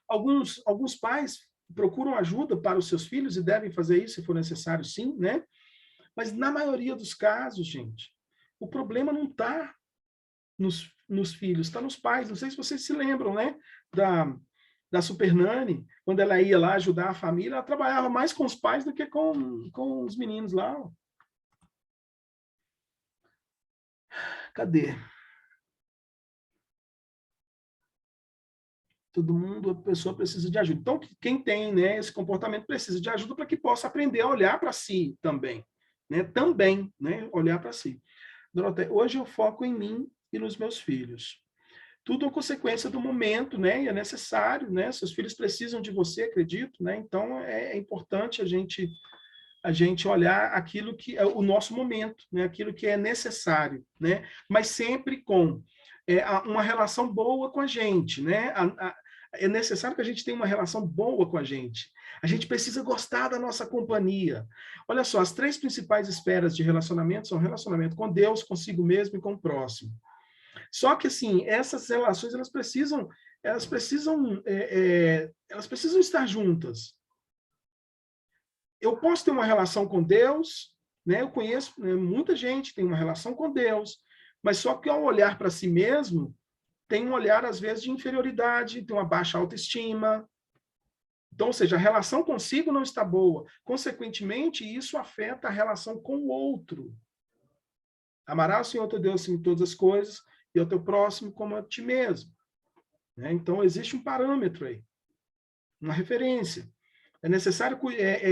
Alguns pais procuram ajuda para os seus filhos e devem fazer isso se for necessário, sim, né? Mas na maioria dos casos, gente, o problema não está nos filhos, está nos pais. Não sei se vocês se lembram, né? Da Super Nanny, quando ela ia lá ajudar a família, ela trabalhava mais com os pais do que com os meninos lá. Cadê? Todo mundo, a pessoa precisa de ajuda. Então, quem tem, né, esse comportamento precisa de ajuda para que possa aprender a olhar para si também. Né? Também, né, olhar para si. Doroteia, hoje eu foco em mim e nos meus filhos. Tudo é consequência do momento, né? E é necessário, né? Seus filhos precisam de você, acredito, né? Então é importante a gente olhar aquilo que é o nosso momento, né? Aquilo que é necessário, né? Mas sempre com uma relação boa com a gente, né? É necessário que a gente tenha uma relação boa com a gente. A gente precisa gostar da nossa companhia. Olha só, as 3 principais esferas de relacionamento são relacionamento com Deus, consigo mesmo e com o próximo. Só que, assim, essas relações, elas precisam estar juntas. Eu posso ter uma relação com Deus, né? Eu conheço, né, muita gente que tem uma relação com Deus, mas só que ao olhar para si mesmo, tem um olhar, às vezes, de inferioridade, tem uma baixa autoestima. Então, ou seja, a relação consigo não está boa. Consequentemente, isso afeta a relação com o outro. Amarás o Senhor teu Deus em todas as coisas, e ao teu próximo como a ti mesmo. Né? Então, existe um parâmetro aí, uma referência. É necessário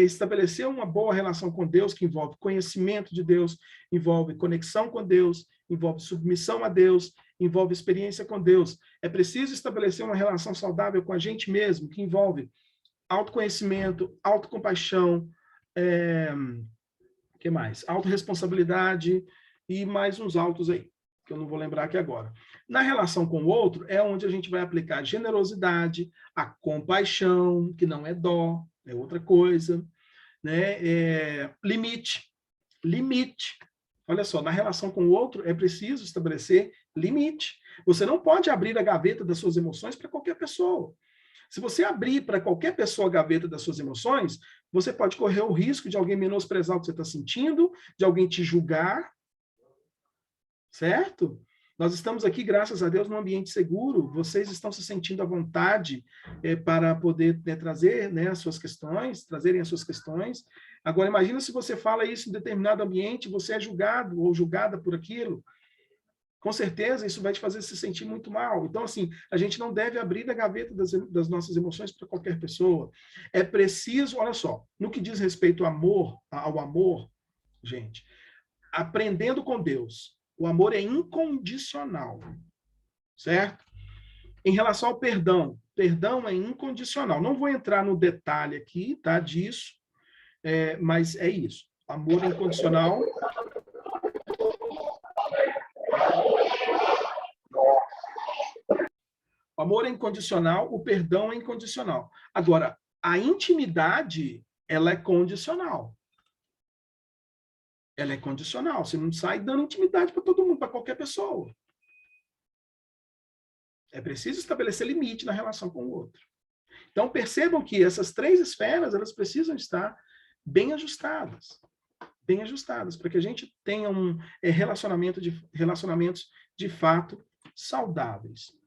estabelecer uma boa relação com Deus, que envolve conhecimento de Deus, envolve conexão com Deus, envolve submissão a Deus, envolve experiência com Deus. É preciso estabelecer uma relação saudável com a gente mesmo, que envolve autoconhecimento, autocompaixão, que mais? Autorresponsabilidade e mais uns autos aí, que eu não vou lembrar aqui agora. Na relação com o outro, é onde a gente vai aplicar a generosidade, a compaixão, que não é dó, é outra coisa, né? Limite. Olha só, na relação com o outro, é preciso estabelecer limite. Você não pode abrir a gaveta das suas emoções para qualquer pessoa. Se você abrir para qualquer pessoa a gaveta das suas emoções, você pode correr o risco de alguém menosprezar o que você está sentindo, de alguém te julgar, certo? Nós estamos aqui, graças a Deus, num ambiente seguro. Vocês estão se sentindo à vontade para poder trazer, né, as suas questões, trazerem as suas questões. Agora, imagina se você fala isso em determinado ambiente, você é julgado ou julgada por aquilo. Com certeza, isso vai te fazer se sentir muito mal. Então, assim, a gente não deve abrir a gaveta das nossas emoções para qualquer pessoa. É preciso, olha só, no que diz respeito ao amor, gente, aprendendo com Deus, o amor é incondicional, certo? Em relação ao perdão, perdão é incondicional. Não vou entrar no detalhe aqui, tá, disso, mas é isso. Amor incondicional. O amor é incondicional, o perdão é incondicional. Agora, a intimidade, ela é condicional. Ela é condicional. Você não sai dando intimidade para todo mundo, para qualquer pessoa. É preciso estabelecer limite na relação com o outro. Então, percebam que essas 3 esferas, elas precisam estar bem ajustadas, para que a gente tenha relacionamentos de fato saudáveis.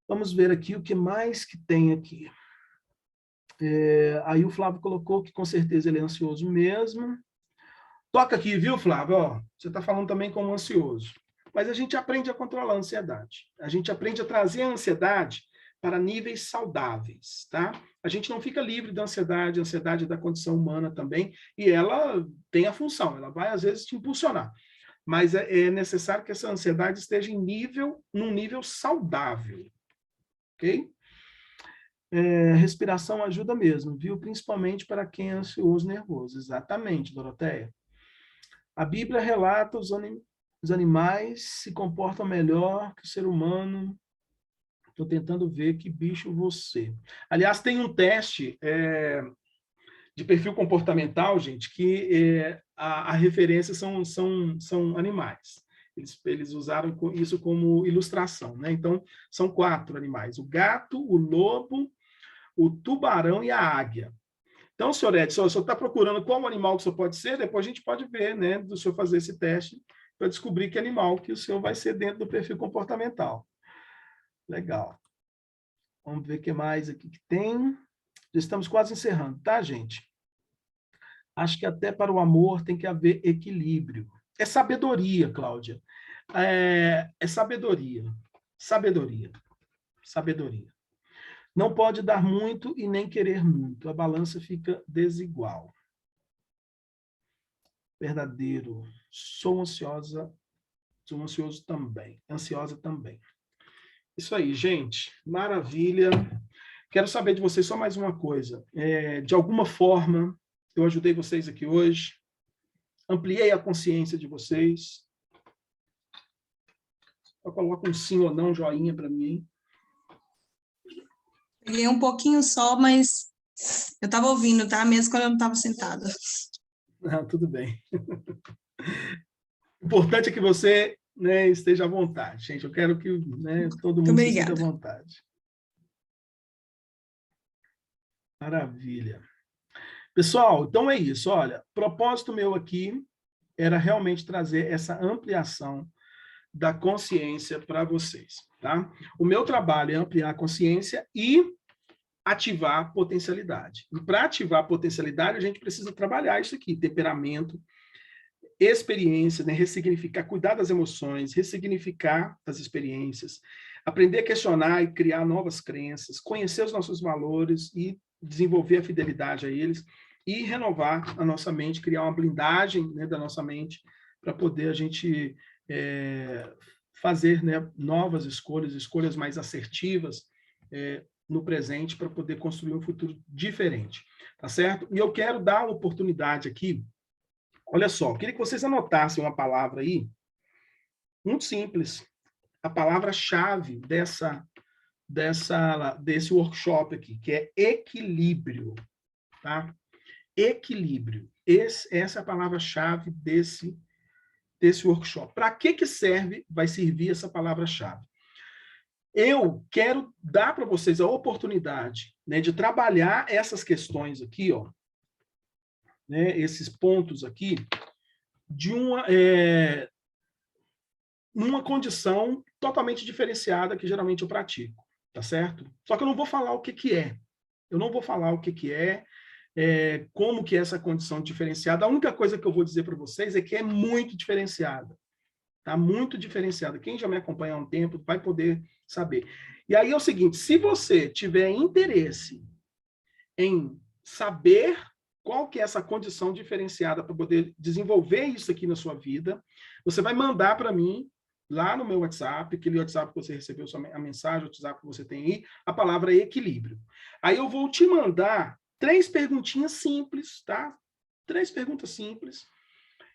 Vamos ver aqui o que mais que tem aqui. Aí o Flávio colocou que com certeza ele é ansioso mesmo. Toca aqui, viu, Flávio? Ó, você está falando também como ansioso. Mas a gente aprende a controlar a ansiedade. A gente aprende a trazer a ansiedade para níveis saudáveis, tá? A gente não fica livre da ansiedade, a ansiedade é da condição humana também, e ela tem a função, ela vai, às vezes, te impulsionar. Mas é necessário que essa ansiedade esteja num nível saudável, ok? Respiração ajuda mesmo, viu? Principalmente para quem é ansioso, nervoso. Exatamente, Doroteia. A Bíblia relata os animais se comportam melhor que o ser humano. Estou tentando ver que bicho você. Aliás, tem um teste de perfil comportamental, gente, que a referência são animais. Eles usaram isso como ilustração, né? Então, são 4 animais: o gato, o lobo, o tubarão e a águia. Então, senhor Edson, o senhor está procurando qual animal que o senhor pode ser, depois a gente pode ver, né, do senhor fazer esse teste para descobrir que animal que o senhor vai ser dentro do perfil comportamental. Legal. Vamos ver o que mais aqui que tem. Já estamos quase encerrando, tá, gente? Acho que até para o amor tem que haver equilíbrio. É sabedoria, Cláudia. É sabedoria. Sabedoria. Sabedoria. Não pode dar muito e nem querer muito. A balança fica desigual. Verdadeiro. Sou ansioso também. Ansiosa também. Isso aí, gente. Maravilha. Quero saber de vocês só mais uma coisa. De alguma forma, eu ajudei vocês aqui hoje. Ampliei a consciência de vocês. Só coloca um sim ou não, joinha para mim. Peguei um pouquinho só, mas eu estava ouvindo, tá? Mesmo quando eu não estava sentada. Não, tudo bem. O importante é que você, né, esteja à vontade, gente. Eu quero que, né, todo mundo se sinta à vontade. Maravilha. Pessoal, então é isso. Olha, o propósito meu aqui era realmente trazer essa ampliação da consciência para vocês, tá? O meu trabalho é ampliar a consciência e ativar a potencialidade. E para ativar a potencialidade, a gente precisa trabalhar isso aqui: temperamento, experiência, né? Ressignificar, cuidar das emoções, ressignificar as experiências, aprender a questionar e criar novas crenças, conhecer os nossos valores e desenvolver a fidelidade a eles e renovar a nossa mente, criar uma blindagem, né, da nossa mente para poder a gente fazer, né, novas escolhas mais assertivas no presente para poder construir um futuro diferente, tá certo? E eu quero dar uma oportunidade aqui. Olha só, eu queria que vocês anotassem uma palavra aí, muito simples, a palavra-chave desse workshop aqui, que é equilíbrio, tá? Equilíbrio. Essa é a palavra-chave desse workshop. Para que vai servir essa palavra-chave? Eu quero dar para vocês a oportunidade, né, de trabalhar essas questões aqui, ó, né, esses pontos aqui, de numa condição totalmente diferenciada que geralmente eu pratico, tá certo? Só que eu não vou falar o que é. Eu não vou falar o que é, como que é essa condição diferenciada. A única coisa que eu vou dizer para vocês é que é muito diferenciada. tá? Muito diferenciada. Quem já me acompanha há um tempo vai poder saber. E aí é o seguinte, se você tiver interesse em saber qual que é essa condição diferenciada para poder desenvolver isso aqui na sua vida, você vai mandar para mim, lá no meu WhatsApp, aquele WhatsApp que você recebeu, a mensagem, o WhatsApp que você tem aí, a palavra equilíbrio. Aí eu vou te mandar 3 perguntinhas simples, tá? 3 perguntas simples,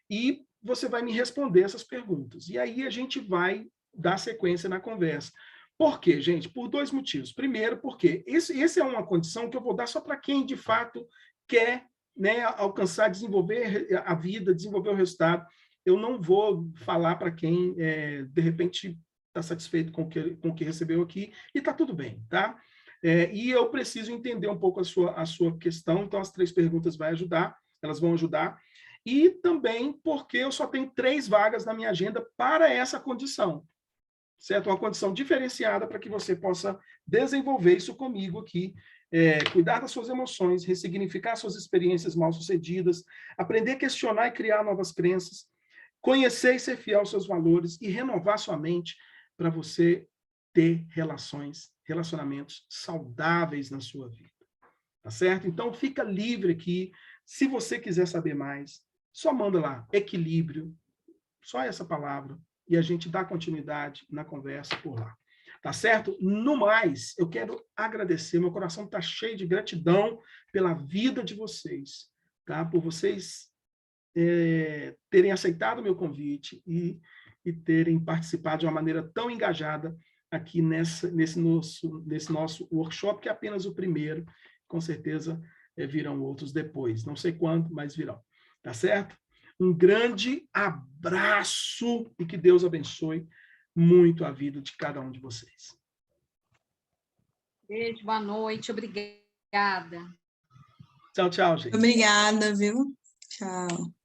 e você vai me responder essas perguntas. E aí a gente vai dar sequência na conversa. Por quê, gente? Por 2 motivos. Primeiro, porque esse é uma condição que eu vou dar só para quem, de fato, quer, né, alcançar, desenvolver a vida, desenvolver o resultado. Eu não vou falar para quem, de repente, está satisfeito com o que recebeu aqui, e está tudo bem, tá? E eu preciso entender um pouco a sua questão, então as 3 perguntas elas vão ajudar. E também porque eu só tenho 3 vagas na minha agenda para essa condição, certo? Uma condição diferenciada para que você possa desenvolver isso comigo aqui, cuidar das suas emoções, ressignificar suas experiências mal-sucedidas, aprender a questionar e criar novas crenças, conhecer e ser fiel aos seus valores e renovar sua mente para você ter relacionamentos saudáveis na sua vida. Tá certo? Então, fica livre aqui. Se você quiser saber mais, só manda lá, equilíbrio, só essa palavra, e a gente dá continuidade na conversa por lá. Tá certo? No mais, eu quero agradecer, meu coração está cheio de gratidão pela vida de vocês, tá? Por vocês terem aceitado o meu convite e terem participado de uma maneira tão engajada aqui nesse nosso workshop, que é apenas o primeiro, com certeza virão outros depois, não sei quando, mas virão, tá certo? Um grande abraço e que Deus abençoe muito a vida de cada um de vocês. Beijo, boa noite, obrigada. Tchau, tchau, gente. Obrigada, viu? Tchau.